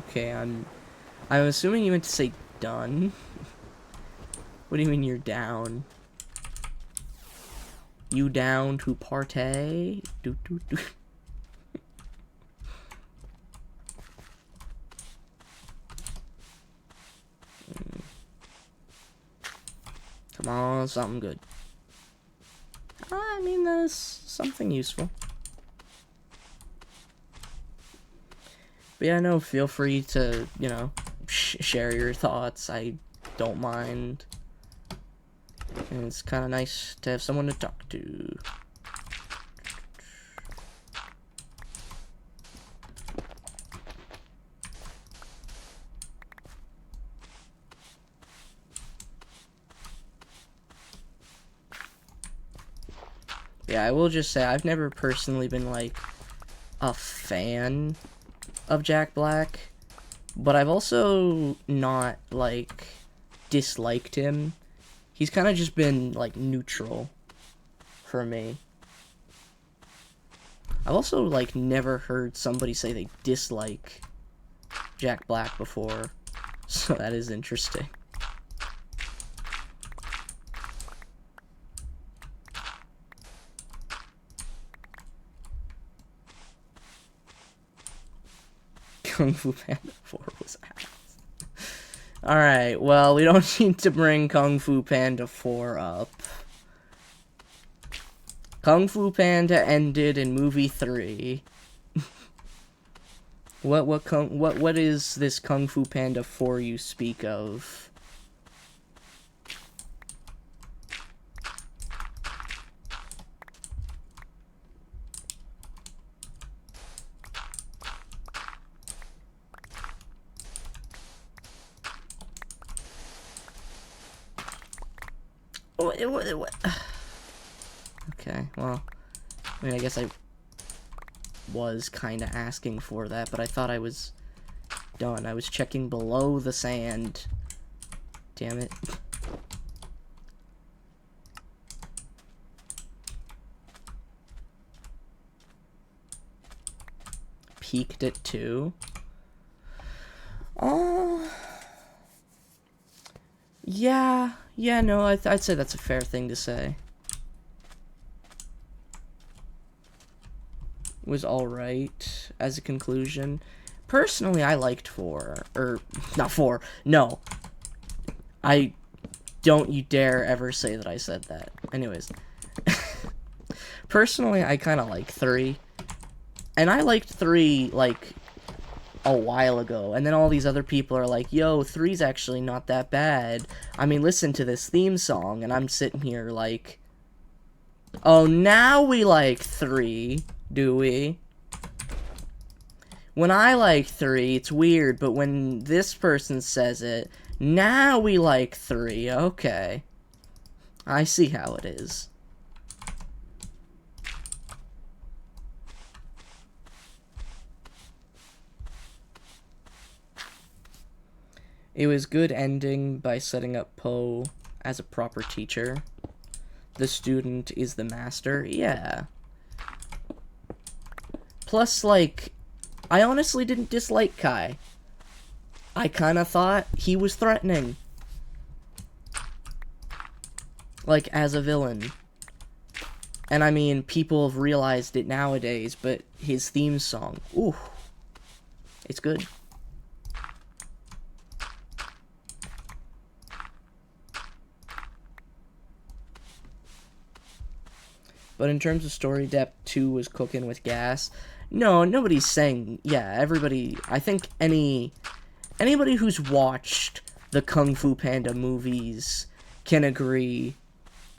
Okay, I'm assuming you meant to say done. What do you mean you're down? You down to partay? Do. Come on, something good. I mean, that is something useful. But yeah, no, feel free to, you know, share your thoughts. I don't mind. And it's kind of nice to have someone to talk to. Yeah, I will just say, I've never personally been, like, a fan of Jack Black, but I've also not, like, disliked him. He's kind of just been, like, neutral for me. I've also, like, never heard somebody say they dislike Jack Black before, so that is interesting. Kung Fu Panda 4 was ass. Alright, well, we don't need to bring Kung Fu Panda 4 up. Kung Fu Panda ended in movie 3. What is this Kung Fu Panda 4 you speak of? What? Okay, well, I mean, I guess I was kind of asking for that, but I thought I was done. I was checking below the sand. Damn it. Peaked at 2. Oh. Yeah, no, I'd say that's a fair thing to say. Was alright as a conclusion. Personally, I liked 4. Or, not 4. No. Don't you dare ever say that I said that. Anyways. Personally, I kind of like 3. And I liked 3, like, a while ago. And then all these other people are like, yo, 3's actually not that bad. I mean, listen to this theme song. And I'm sitting here like, oh, now we like 3, do we? When I like 3, it's weird. But when this person says it, now we like 3. Okay. I see how it is. It was good ending by setting up Poe as a proper teacher. The student is the master. Yeah. Plus, like, I honestly didn't dislike Kai. I kind of thought he was threatening. Like, as a villain. And I mean, people have realized it nowadays, but his theme song, ooh, it's good. But in terms of story depth, 2 was cooking with gas. No, nobody's saying, yeah, everybody, I think anybody who's watched the Kung Fu Panda movies can agree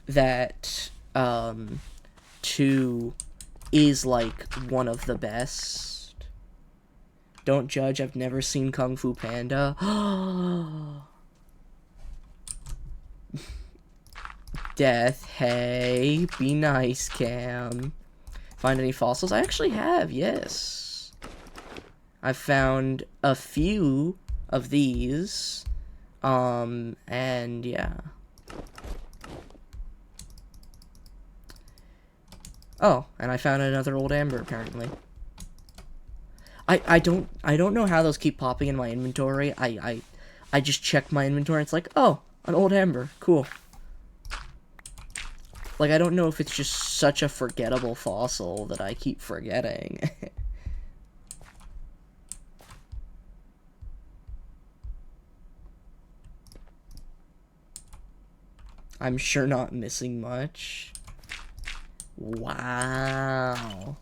that, 2 is, like, one of the best. Don't judge, I've never seen Kung Fu Panda. Death, hey, be nice, Cam. Find any fossils? I actually have, yes. I've found a few of these. And yeah. Oh, and I found another old amber, apparently. I don't know how those keep popping in my inventory. I just check my inventory and it's like, oh, an old amber, cool. Like, I don't know if it's just such a forgettable fossil that I keep forgetting. I'm sure not missing much. Wow.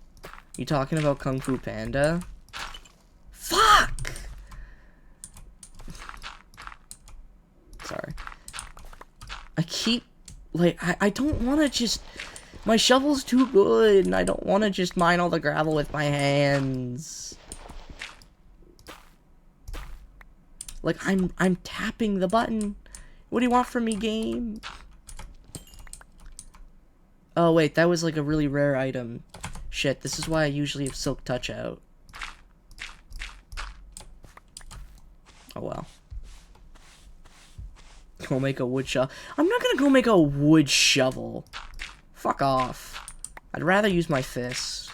You talking about Kung Fu Panda? Fuck! Sorry. I keep... Like, I don't want to just... My shovel's too good, and I don't want to just mine all the gravel with my hands. Like, I'm tapping the button. What do you want from me, game? Oh, wait, that was, like, a really rare item. Shit, this is why I usually have Silk Touch out. Oh, well. Go make a wood shovel. I'm not gonna go make a wood shovel. Fuck off. I'd rather use my fist.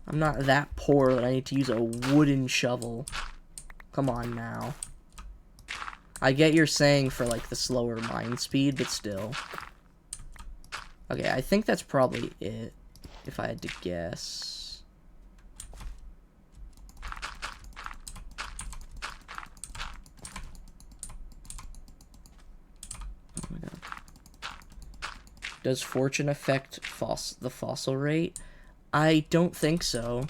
I'm not that poor that I need to use a wooden shovel. Come on now. I get you're saying for, like, the slower mine speed, but still. Okay, I think that's probably it, if I had to guess. Does fortune affect the fossil rate? I don't think so.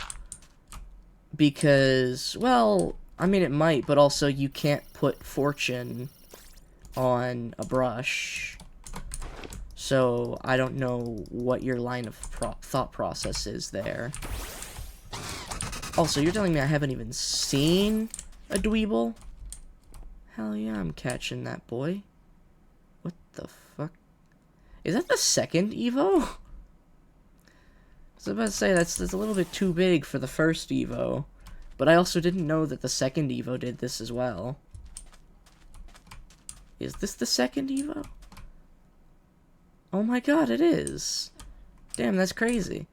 Because, well, I mean, it might, but also you can't put fortune on a brush. So, I don't know what your line of thought process is there. Also, you're telling me I haven't even seen a dweeble? Hell yeah, I'm catching that boy. What the fuck? Is that the second Evo? I was about to say, that's a little bit too big for the first Evo. But I also didn't know that the second Evo did this as well. Is this the second Evo? Oh my god, it is. Damn, that's crazy.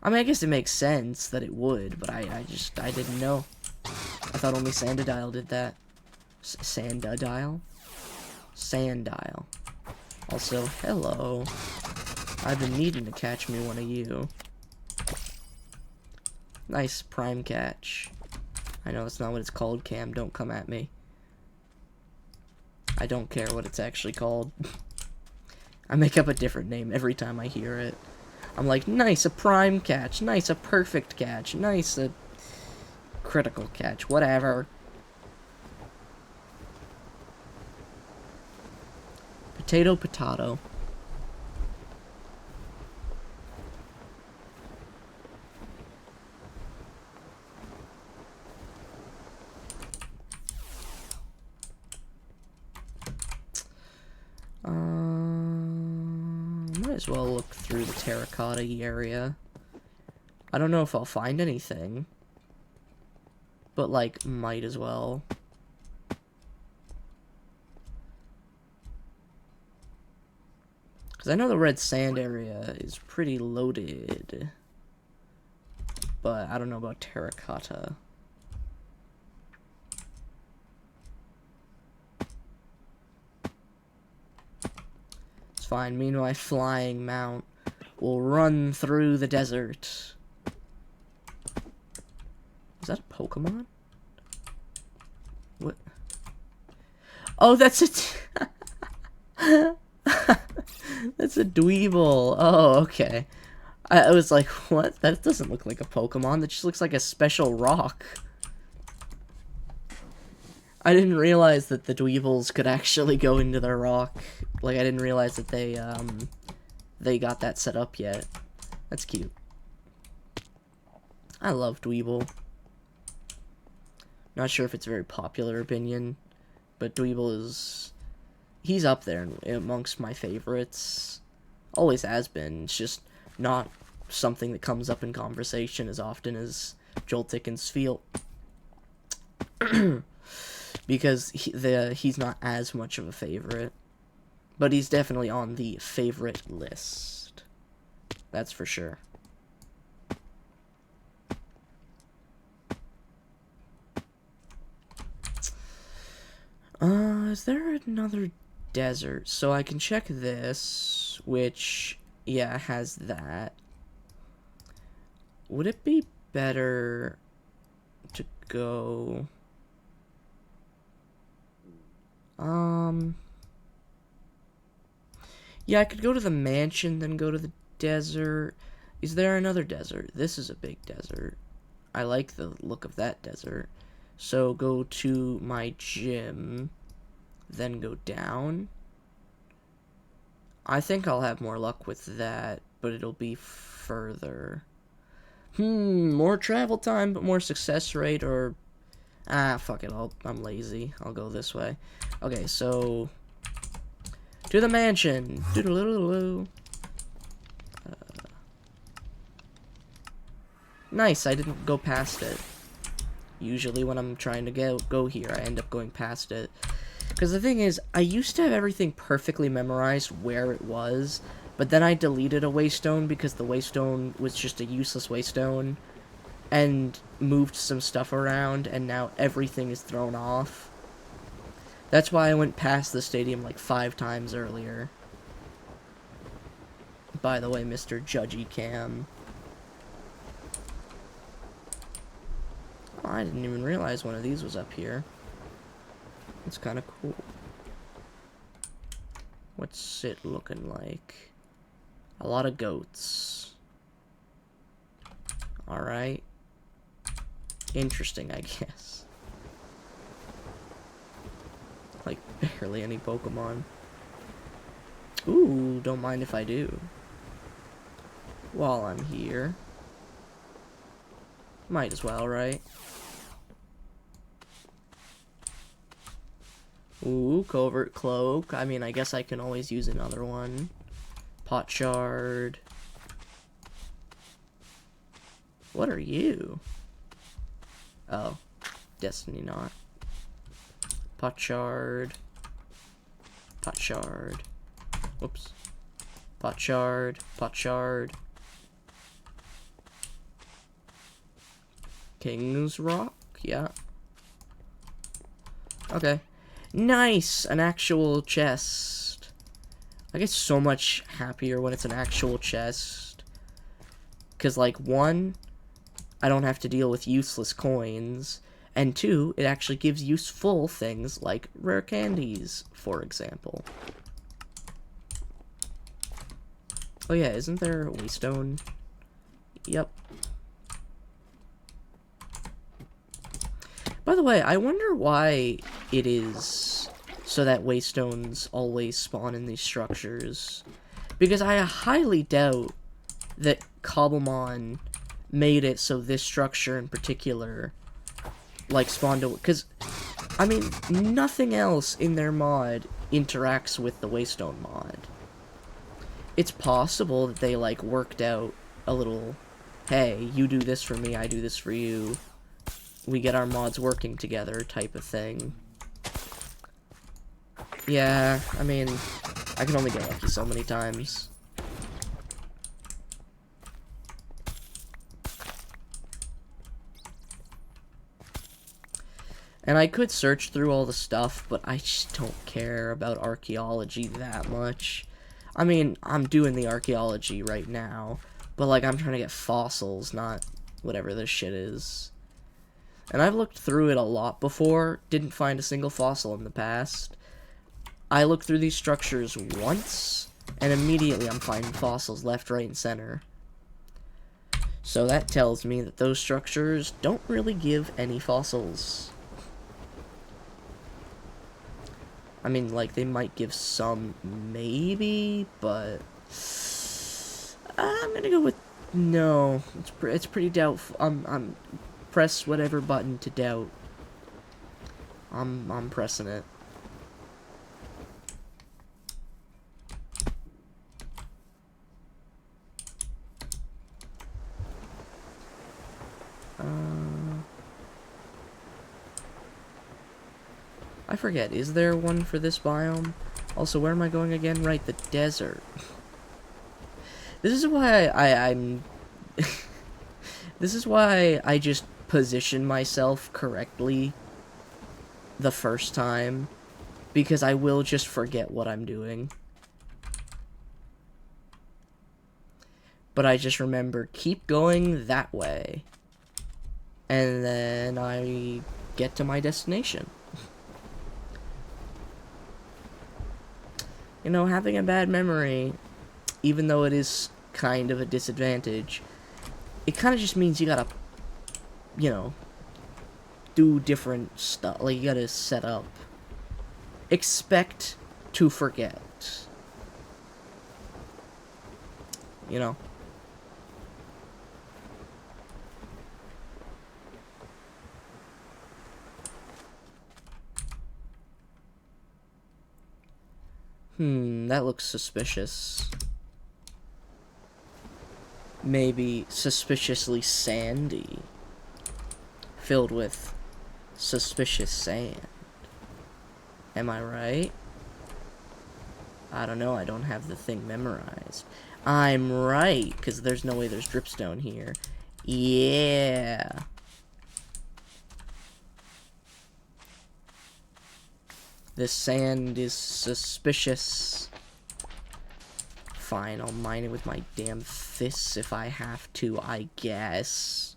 I mean, I guess it makes sense that it would, but I didn't know. I thought only Sandile did that. Sandile? Sandile. Also, hello. I've been needing to catch me one of you. Nice prime catch. I know that's not what it's called, Cam. Don't come at me. I don't care what it's actually called. I make up a different name every time I hear it. I'm like, nice, a prime catch. Nice, a perfect catch. Nice, a critical catch. Whatever. Potato, potato. Might as well look through the terracotta area. I don't know if I'll find anything. But, like, might as well. Because I know the red sand area is pretty loaded. But I don't know about terracotta. It's fine. Me and my flying mount will run through the desert. Is that a Pokemon? What? Oh, that's a... That's a dweeble. Oh, okay. I was like, what? That doesn't look like a Pokemon. That just looks like a special rock. I didn't realize that the dweebles could actually go into their rock. Like, I didn't realize that they got that set up yet. That's cute. I love dweeble. Not sure if it's a very popular opinion, but dweeble is... He's up there amongst my favorites. Always has been. It's just not something that comes up in conversation as often as Joltik and Sfeel. Because he's not as much of a favorite. But he's definitely on the favorite list. That's for sure. Is there another desert? So I can check this, which, yeah, has that. Would it be better to go... Yeah, I could go to the mansion, then go to the desert. Is there another desert? This is a big desert. I like the look of that desert. So go to my gym, then go down. I think I'll have more luck with that, but it'll be further. More travel time, but more success rate, or... Ah, fuck it, I'm lazy. I'll go this way. Okay, so... To the mansion! Nice, I didn't go past it. Usually when I'm trying to go here, I end up going past it. Because the thing is, I used to have everything perfectly memorized where it was, but then I deleted a waystone because the waystone was just a useless waystone, and moved some stuff around, and now everything is thrown off. That's why I went past the stadium like 5 times earlier. By the way, Mr. Judgy Cam. Oh, I didn't even realize one of these was up here. It's kind of cool. What's it looking like? A lot of goats. Alright. Interesting, I guess. Like, barely any Pokemon. Ooh, don't mind if I do. While I'm here. Might as well, right? Ooh, Covert Cloak. I mean, I guess I can always use another one. Pot Shard. What are you? Oh, Destiny Knot. Pot Shard. Pot Shard. Whoops. Pot Shard. Pot Shard. King's Rock? Yeah. Okay. Nice! An actual chest. I get so much happier when it's an actual chest. Because, like, one, I don't have to deal with useless coins. And two, it actually gives useful things like rare candies, for example. Oh yeah, isn't there a Waystone? Yep. By the way, I wonder why it is so that Waystones always spawn in these structures. Because I highly doubt that Cobblemon made it so this structure in particular, like, spawned to... Because, I mean, nothing else in their mod interacts with the Waystone mod. It's possible that they, like, worked out a little, hey, you do this for me, I do this for you, we get our mods working together type of thing. Yeah, I mean, I can only get lucky so many times. And I could search through all the stuff, but I just don't care about archaeology that much. I mean, I'm doing the archaeology right now, but, like, I'm trying to get fossils, not whatever this shit is. And I've looked through it a lot before, didn't find a single fossil in the past. I looked through these structures once, and immediately I'm finding fossils left, right, and center. So that tells me that those structures don't really give any fossils. I mean, like, they might give some, maybe, but I'm gonna go with no. It's pretty doubtful. I'm press whatever button to doubt. I'm pressing it. I forget, is there one for this biome? Also, where am I going again? Right, the desert. This is why I'm... This is why I just position myself correctly the first time. Because I will just forget what I'm doing. But I just remember, keep going that way. And then I get to my destination. You know, having a bad memory, even though it is kind of a disadvantage, it kind of just means you gotta, you know, do different stuff. Like, you gotta set up. Expect to forget. You know? That looks suspicious. Maybe suspiciously sandy. Filled with suspicious sand. Am I right? I don't know, I don't have the thing memorized. I'm right, because there's no way there's dripstone here. Yeah. This sand is suspicious. Fine, I'll mine it with my damn fists if I have to, I guess.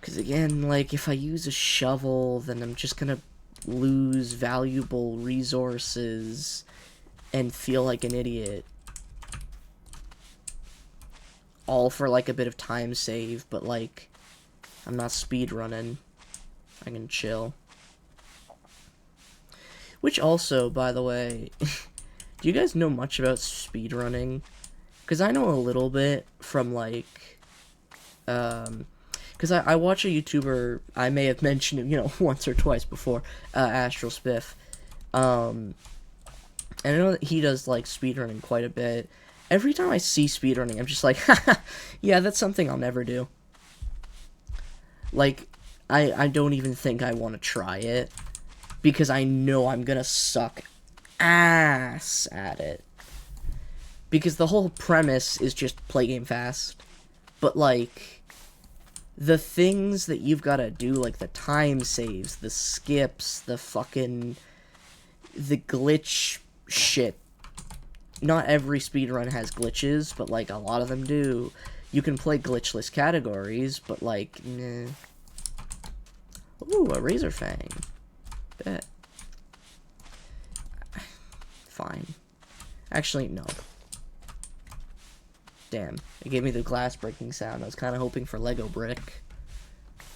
Because again, like, if I use a shovel, then I'm just gonna lose valuable resources and feel like an idiot. all for, like, a bit of time save, but, like, I'm not speedrunning. I can chill. Which also, by the way, do you guys know much about speedrunning? Because I know a little bit from, like, because I watch a YouTuber, I may have mentioned him, you know, once or twice before, Astral Spiff. And I know that he does, like, speedrunning quite a bit. Every time I see speedrunning, I'm just like, haha, yeah, that's something I'll never do. Like, I don't even think I want to try it, because I know I'm gonna suck ass at it. Because the whole premise is just play game fast. But, like, the things that you've gotta do, like the time saves, the skips, the glitch shit. Not every speedrun has glitches, but, like, a lot of them do. You can play glitchless categories, but, like, nah. Ooh, a Razor Fang. Bet. Fine. Actually, no. Damn. It gave me the glass breaking sound. I was kind of hoping for Lego brick.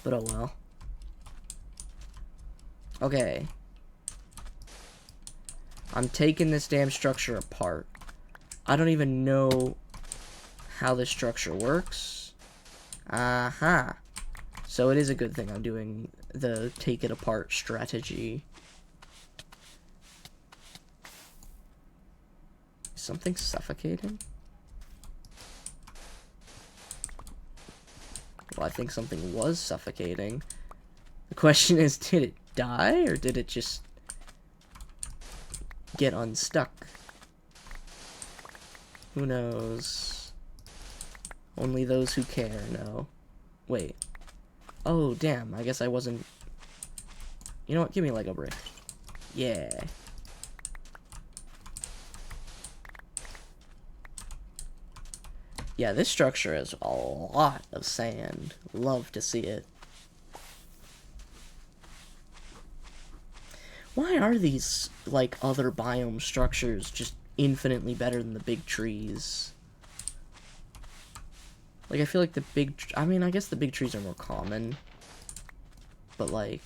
But oh well. Okay. I'm taking this damn structure apart. I don't even know how this structure works. Aha. So it is a good thing I'm doing the take it apart strategy. Is something suffocating? Well, I think something was suffocating. The question is, did it die, or did it just get unstuck? Who knows? Only those who care know. Wait. Oh, damn, I guess I wasn't... You know what, give me Lego brick. Yeah. Yeah, this structure has a lot of sand. Love to see it. Why are these, like, other biome structures just infinitely better than the big trees? Like, I feel like the big... I mean, I guess the big trees are more common. But, like...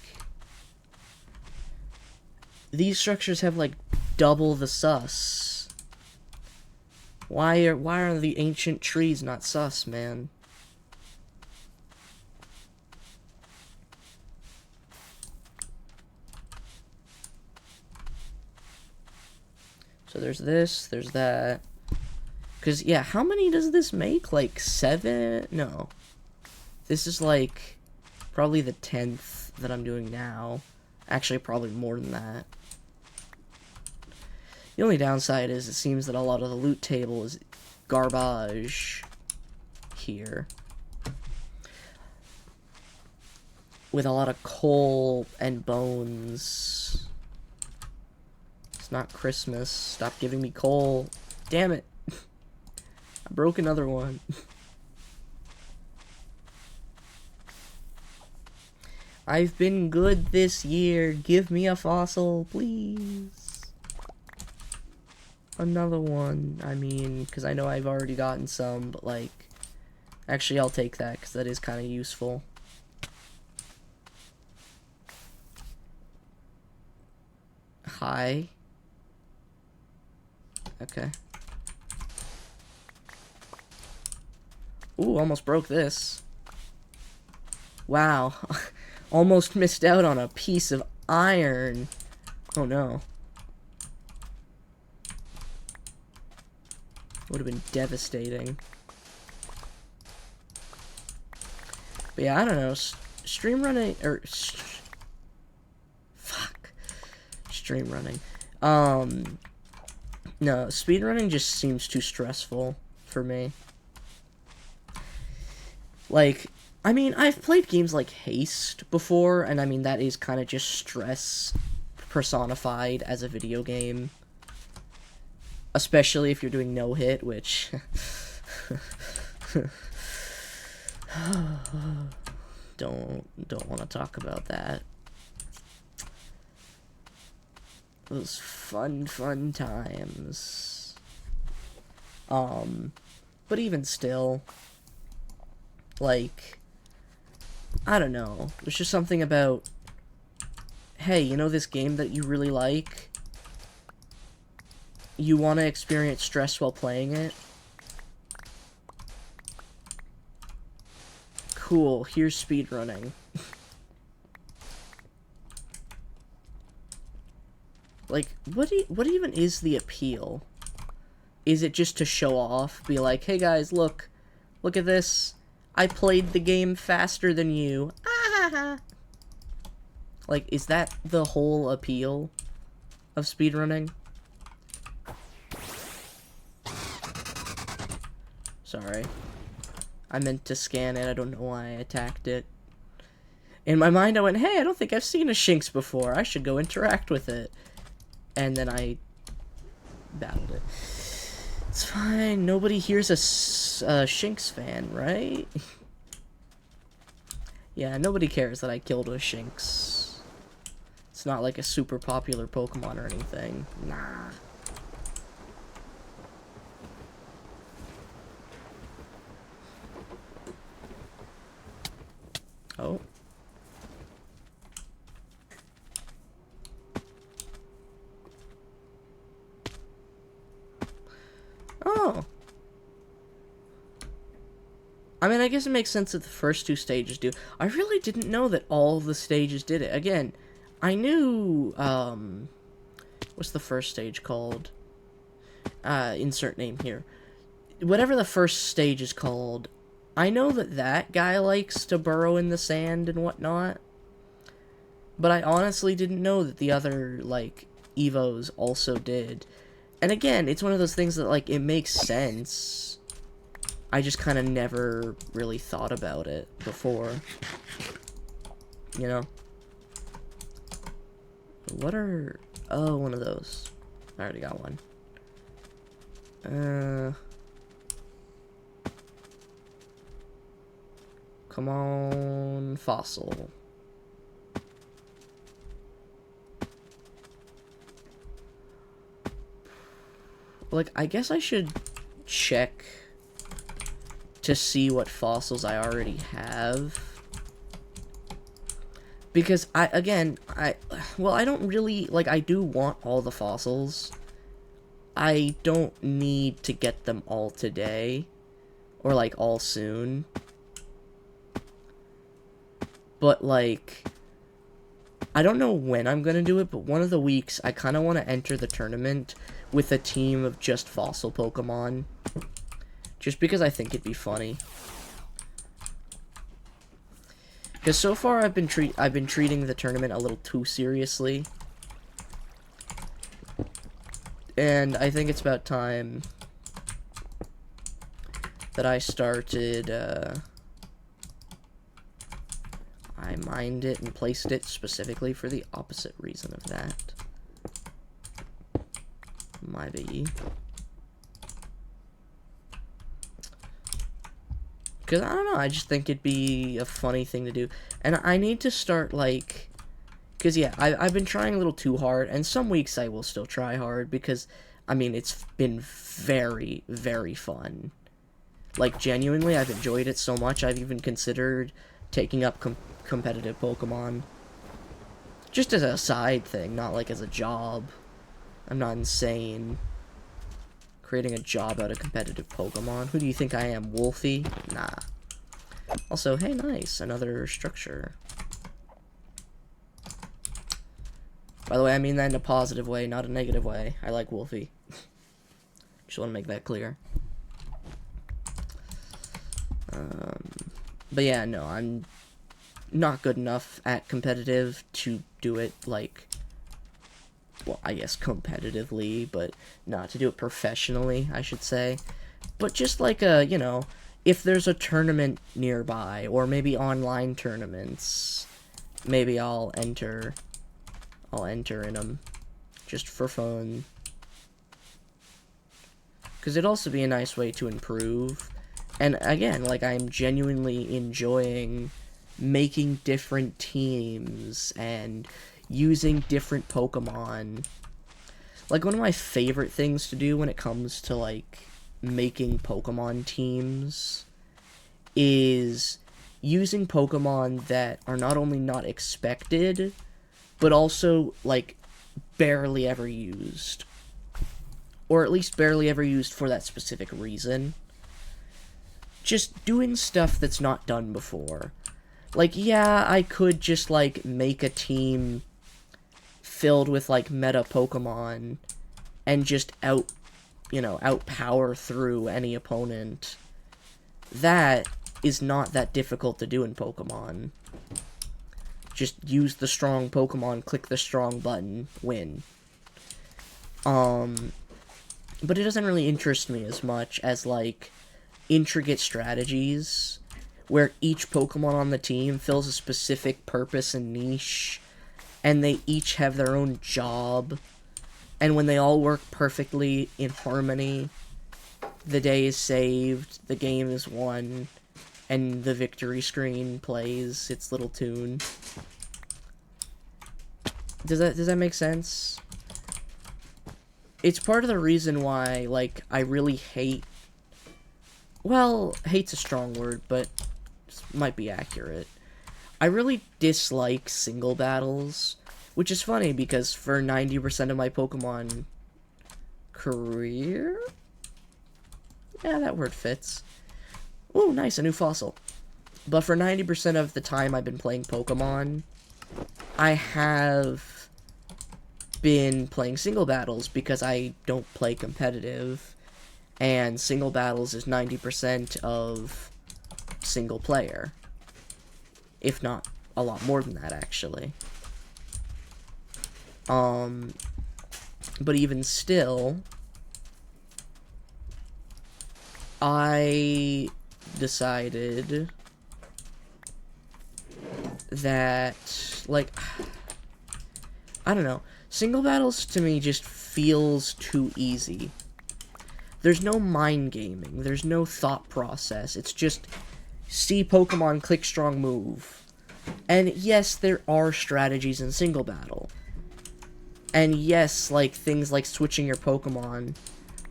These structures have, like, double the sus. Why are the ancient trees not sus, man? So there's this, there's that. Because, yeah, how many does this make? Like, 7? No. This is, like, probably the 10th that I'm doing now. Actually, probably more than that. The only downside is it seems that a lot of the loot table is garbage here. With a lot of coal and bones. It's not Christmas. Stop giving me coal. Damn it. I broke another one. I've been good this year. Give me a fossil, please. Another one. I mean, because I know I've already gotten some, but, like... Actually, I'll take that, because that is kind of useful. Hi. Okay. Ooh, almost broke this. Wow. Almost missed out on a piece of iron. Oh no. Would have been devastating. But yeah, I don't know. Stream running, or... Fuck. Stream running. No, speedrunning just seems too stressful for me. Like, I mean, I've played games like Haste before, and I mean, that is kind of just stress personified as a video game. Especially if you're doing no-hit, which... don't want to talk about that. Those fun times. But even still, Like, I don't know. There's just something about, hey, you know this game that you really like? You want to experience stress while playing it? Cool, here's speedrunning. Like, what even is the appeal? Is it just to show off? Be like, hey guys, look at this. I played the game faster than you. Ah! Like, is that the whole appeal of speedrunning? Sorry. I meant to scan it. I don't know why I attacked it. In my mind, I went, hey, I don't think I've seen a Shinx before. I should go interact with it. And then I battled it. It's fine. Nobody here's a Shinx fan, right? Yeah, nobody cares that I killed a Shinx. It's not like a super popular Pokemon or anything. Nah. Oh. Oh. I mean, I guess it makes sense that the first two stages do. I really didn't know that all the stages did it. Again, I knew, what's the first stage called? Insert name here. Whatever the first stage is called, I know that guy likes to burrow in the sand and whatnot. But I honestly didn't know that the other, like, Evos also did. And again, it's one of those things that, like, it makes sense. I just kind of never really thought about it before. You know? What are... Oh, one of those. I already got one. Come on, fossil. Like, I guess I should check to see what fossils I already have. Because, I don't really, like, I do want all the fossils. I don't need to get them all today. Or, like, all soon. But, like, I don't know when I'm gonna do it, but one of the weeks, I kind of want to enter the tournament with a team of just fossil Pokemon. Just because I think it'd be funny. Because so far I've been treating the tournament a little too seriously. And I think it's about time that I started, I mined it and placed it specifically for the opposite reason of that. My baby. Because, I don't know, I just think it'd be a funny thing to do. And I need to start, like... Because, yeah, I've been trying a little too hard, and some weeks I will still try hard, because, I mean, it's been very, very fun. Like, genuinely, I've enjoyed it so much, I've even considered taking up competitive Pokemon. Just as a side thing, not, like, as a job. I'm not insane. Creating a job out of competitive Pokemon. Who do you think I am, Wolfie? Nah. Also, hey, nice. Another structure. By the way, I mean that in a positive way, not a negative way. I like Wolfie. Just want to make that clear. But yeah, no, I'm not good enough at competitive to do it, like... Well, I guess competitively, but not to do it professionally, I should say. But just like a, you know, if there's a tournament nearby, or maybe online tournaments, maybe I'll enter in them, just for fun. Because it'd also be a nice way to improve. And again, like, I'm genuinely enjoying making different teams, and using different Pokemon. Like, one of my favorite things to do when it comes to, like, making Pokemon teams is using Pokemon that are not only not expected, but also, like, barely ever used. Or at least barely ever used for that specific reason. Just doing stuff that's not done before. Like, yeah, I could just, like, make a team filled with, like, meta Pokemon and just outpower through any opponent. That is not that difficult to do in Pokemon. Just use the strong Pokemon, click the strong button, win. But it doesn't really interest me as much as, like, intricate strategies where each Pokemon on the team fills a specific purpose and niche, and they each have their own job, and when they all work perfectly in harmony, the day is saved, the game is won, and the victory screen plays its little tune. Does that make sense? It's part of the reason why, like, I really hate... Well, hate's a strong word, but might be accurate. I really dislike single battles, which is funny because for 90% of my Pokemon career? Yeah, that word fits. Ooh, nice, a new fossil. But for 90% of the time I've been playing Pokemon, I have been playing single battles because I don't play competitive, and single battles is 90% of single player. If not a lot more than that, actually. But even still, I decided that, like, I don't know, single battles to me just feels too easy. There's no mind gaming, there's no thought process, it's just see Pokemon, click strong move. And yes, there are strategies in single battle. And yes, like, things like switching your Pokemon.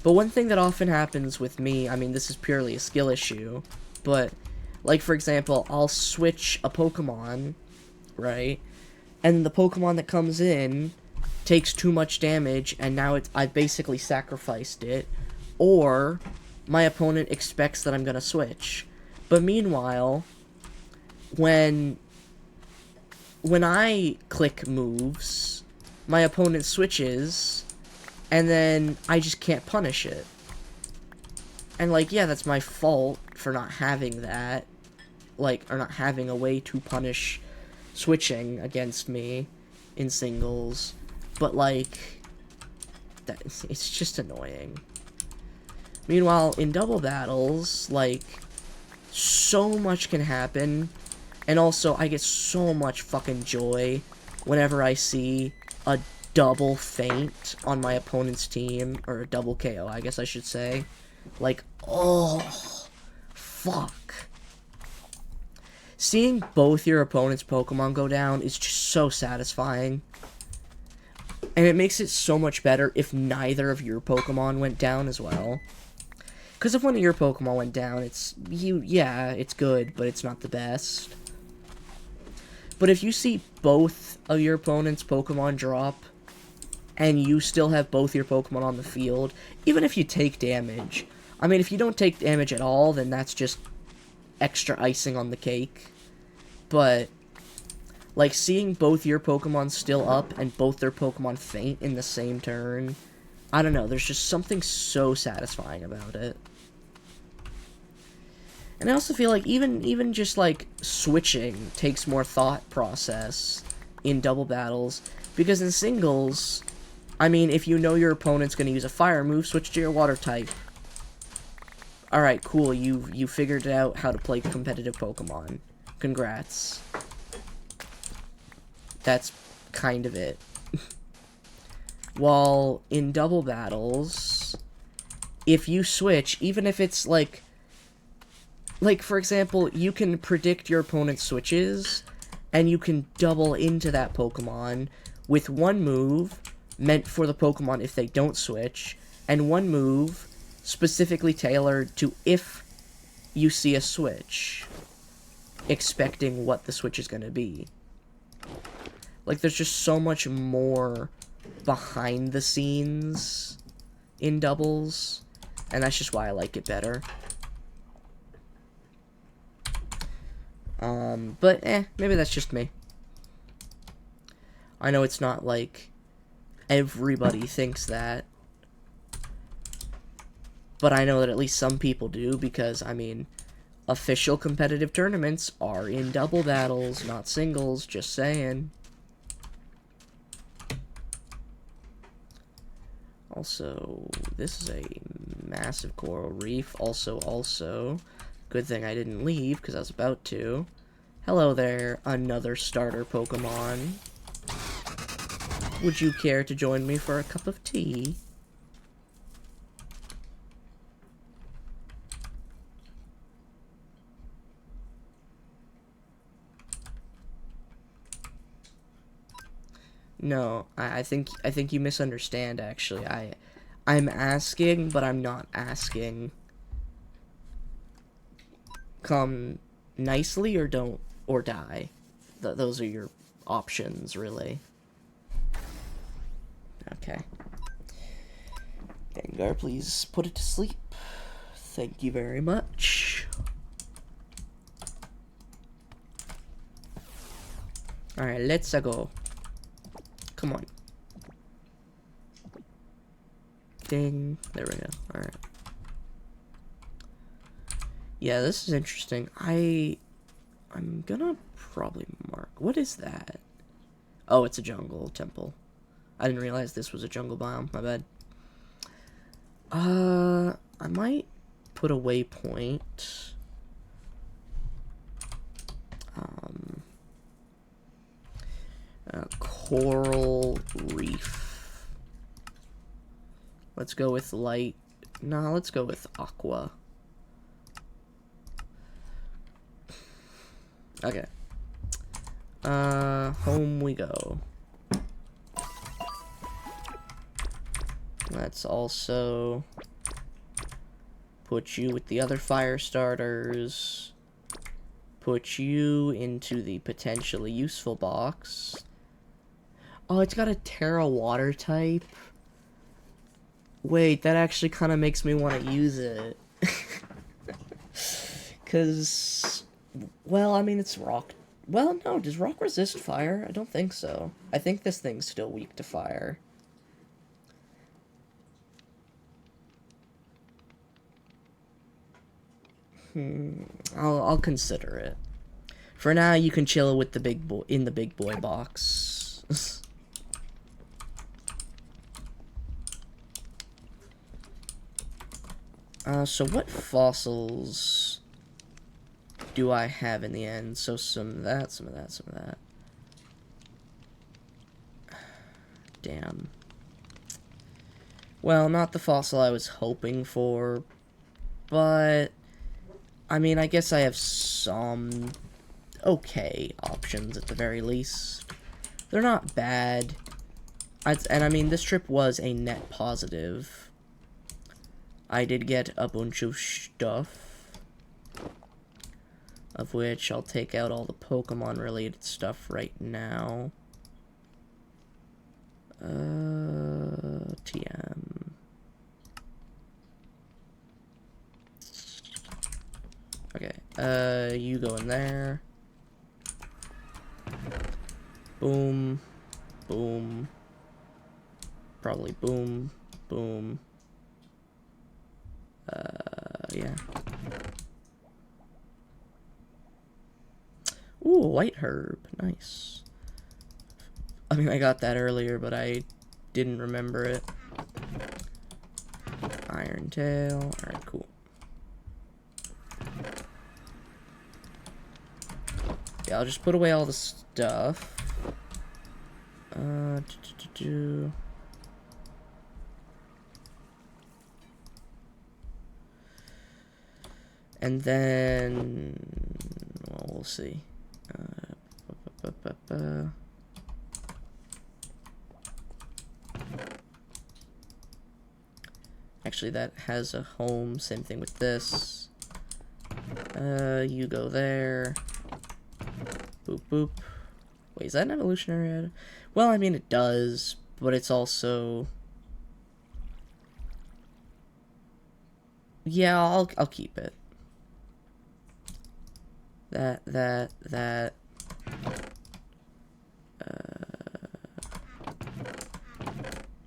But one thing that often happens with me, I mean, this is purely a skill issue, but, like, for example, I'll switch a Pokemon, right? And the Pokemon that comes in takes too much damage, and now I've basically sacrificed it. Or, my opponent expects that I'm gonna switch. But meanwhile, when I click moves, my opponent switches, and then I just can't punish it. And, like, yeah, that's my fault for not having that, like, or not having a way to punish switching against me in singles, but, like, it's just annoying. Meanwhile, in double battles, like, so much can happen, and also I get so much fucking joy whenever I see a double feint on my opponent's team, or a double KO, I guess I should say. Like, oh, fuck. Seeing both your opponent's Pokemon go down is just so satisfying. And it makes it so much better if neither of your Pokemon went down as well. Because if one of your Pokemon went down, it's good, but it's not the best. But if you see both of your opponent's Pokemon drop, and you still have both your Pokemon on the field, even if you take damage, I mean, if you don't take damage at all, then that's just extra icing on the cake. But, like, seeing both your Pokemon still up and both their Pokemon faint in the same turn, I don't know, there's just something so satisfying about it. And I also feel like even just, like, switching takes more thought process in double battles, because in singles, I mean, if you know your opponent's gonna use a fire move, switch to your water type. Alright, cool, you figured out how to play competitive Pokemon. Congrats. That's kind of it. While in double battles, if you switch, even if it's like, for example, you can predict your opponent's switches, and you can double into that Pokemon with one move meant for the Pokemon if they don't switch, and one move specifically tailored to if you see a switch, expecting what the switch is going to be. Like, there's just so much more behind the scenes in doubles, and that's just why I like it better. But maybe that's just me. I know it's not like everybody thinks that, but I know that at least some people do, because, I mean, official competitive tournaments are in double battles, not singles, just saying. Also, this is a massive coral reef. Also, good thing I didn't leave, because I was about to. Hello there, another starter Pokemon. Would you care to join me for a cup of tea? No, I think you misunderstand, actually. I'm asking, but I'm not asking. Come nicely or don't, or die. Those are your options, really. Okay. Gengar, please put it to sleep. Thank you very much. Alright, let's go. Come on. Ding. There we go. Alright. Yeah, this is interesting. I'm gonna probably mark. What is that? Oh, it's a jungle temple. I didn't realize this was a jungle biome. My bad. I might put a waypoint. Coral reef. Let's go with light. Nah, let's go with aqua. Okay. Home we go. Let's also put you with the other fire starters. Put you into the potentially useful box. Oh, it's got a Terra water type. Wait, that actually kind of makes me want to use it. Because, well, I mean, it's rock. Well, no, does rock resist fire? I don't think so. I think this thing's still weak to fire. I'll consider it. For now, you can chill with the big boy in the big boy box. So what fossils do I have in the end? So some of that, some of that, some of that. Damn. Well, not the fossil I was hoping for, but I mean, I guess I have some okay options at the very least. They're not bad. And I mean, this trip was a net positive. I did get a bunch of stuff, of which I'll take out all the Pokemon related stuff right now. TM. Okay, you go in there. Boom. Boom. Probably boom. Boom. Yeah. Ooh, white herb. Nice. I mean, I got that earlier, but I didn't remember it. Iron tail. Alright, cool. Yeah, I'll just put away all the stuff. And then, well, we'll see. Actually, that has a home. Same thing with this. You go there. Boop, boop. Wait, is that an evolutionary item? Well, I mean, it does, but it's also... Yeah, I'll keep it. That.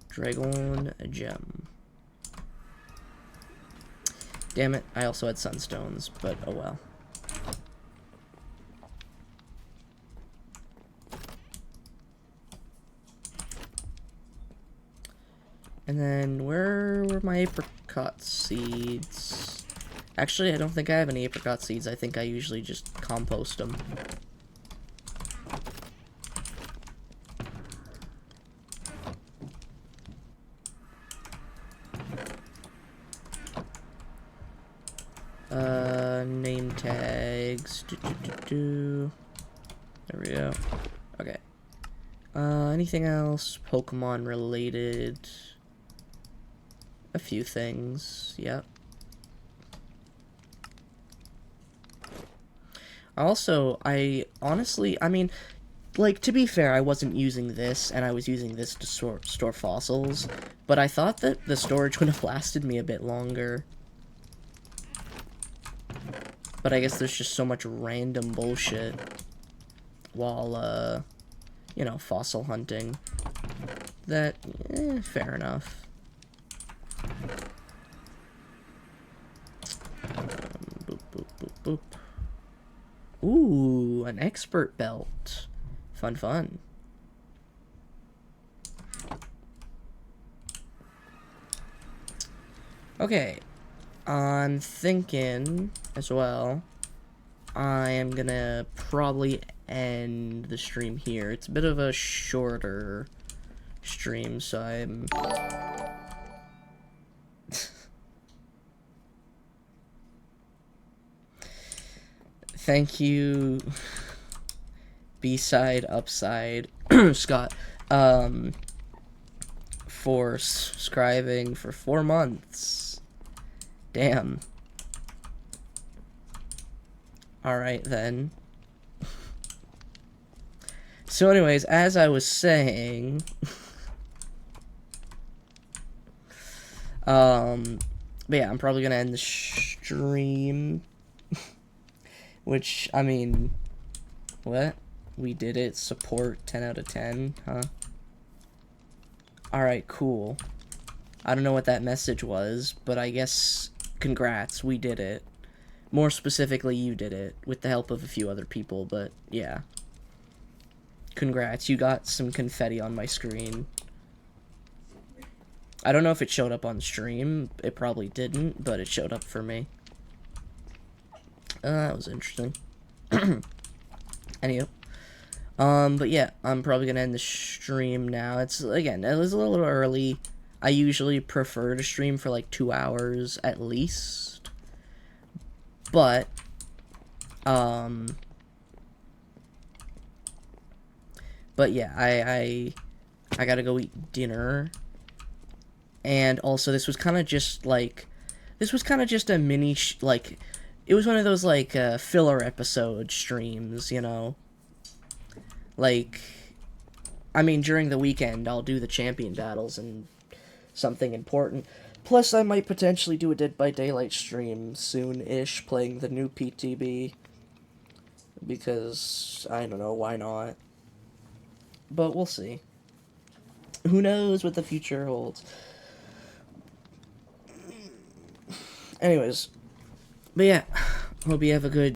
Dragon gem. Damn it, I also had sunstones, but oh well. And then, where were my apricot seeds? Actually, I don't think I have any apricot seeds. I think I usually just compost them. Name tags. There we go. Okay. Anything else Pokemon related? A few things, yep. Also, I mean, like, to be fair, I wasn't using this, and I was using this to store fossils, but I thought that the storage would have lasted me a bit longer. But I guess there's just so much random bullshit while, you know, fossil hunting that, fair enough. Boop, boop, boop, boop. Ooh, an expert belt. Fun, fun. Okay. I'm thinking, as well, I am gonna probably end the stream here. It's a bit of a shorter stream, so I'm... Thank you, B-side, upside, Scott, for subscribing for 4 months. Damn. Alright, then. So anyways, as I was saying... but yeah, I'm probably gonna end the stream. Which, I mean... What? We did it. Support 10 out of 10, huh? Alright, cool. I don't know what that message was, but I guess... Congrats, we did it. More specifically, you did it, with the help of a few other people, but yeah. Congrats, you got some confetti on my screen. I don't know if it showed up on stream, it probably didn't, but it showed up for me. That was interesting. Anywho. But yeah, I'm probably gonna end the stream now. It's, again, it was a little early. I usually prefer to stream for like 2 hours at least. But, yeah, I gotta go eat dinner. And also, this was kind of just like, a mini, like, it was one of those, like, filler episode streams, you know? Like, I mean, during the weekend, I'll do the champion battles and something important. Plus, I might potentially do a Dead by Daylight stream soon-ish, playing the new PTB. Because, I don't know, why not? But we'll see. Who knows what the future holds. Anyways. But yeah, hope you have a good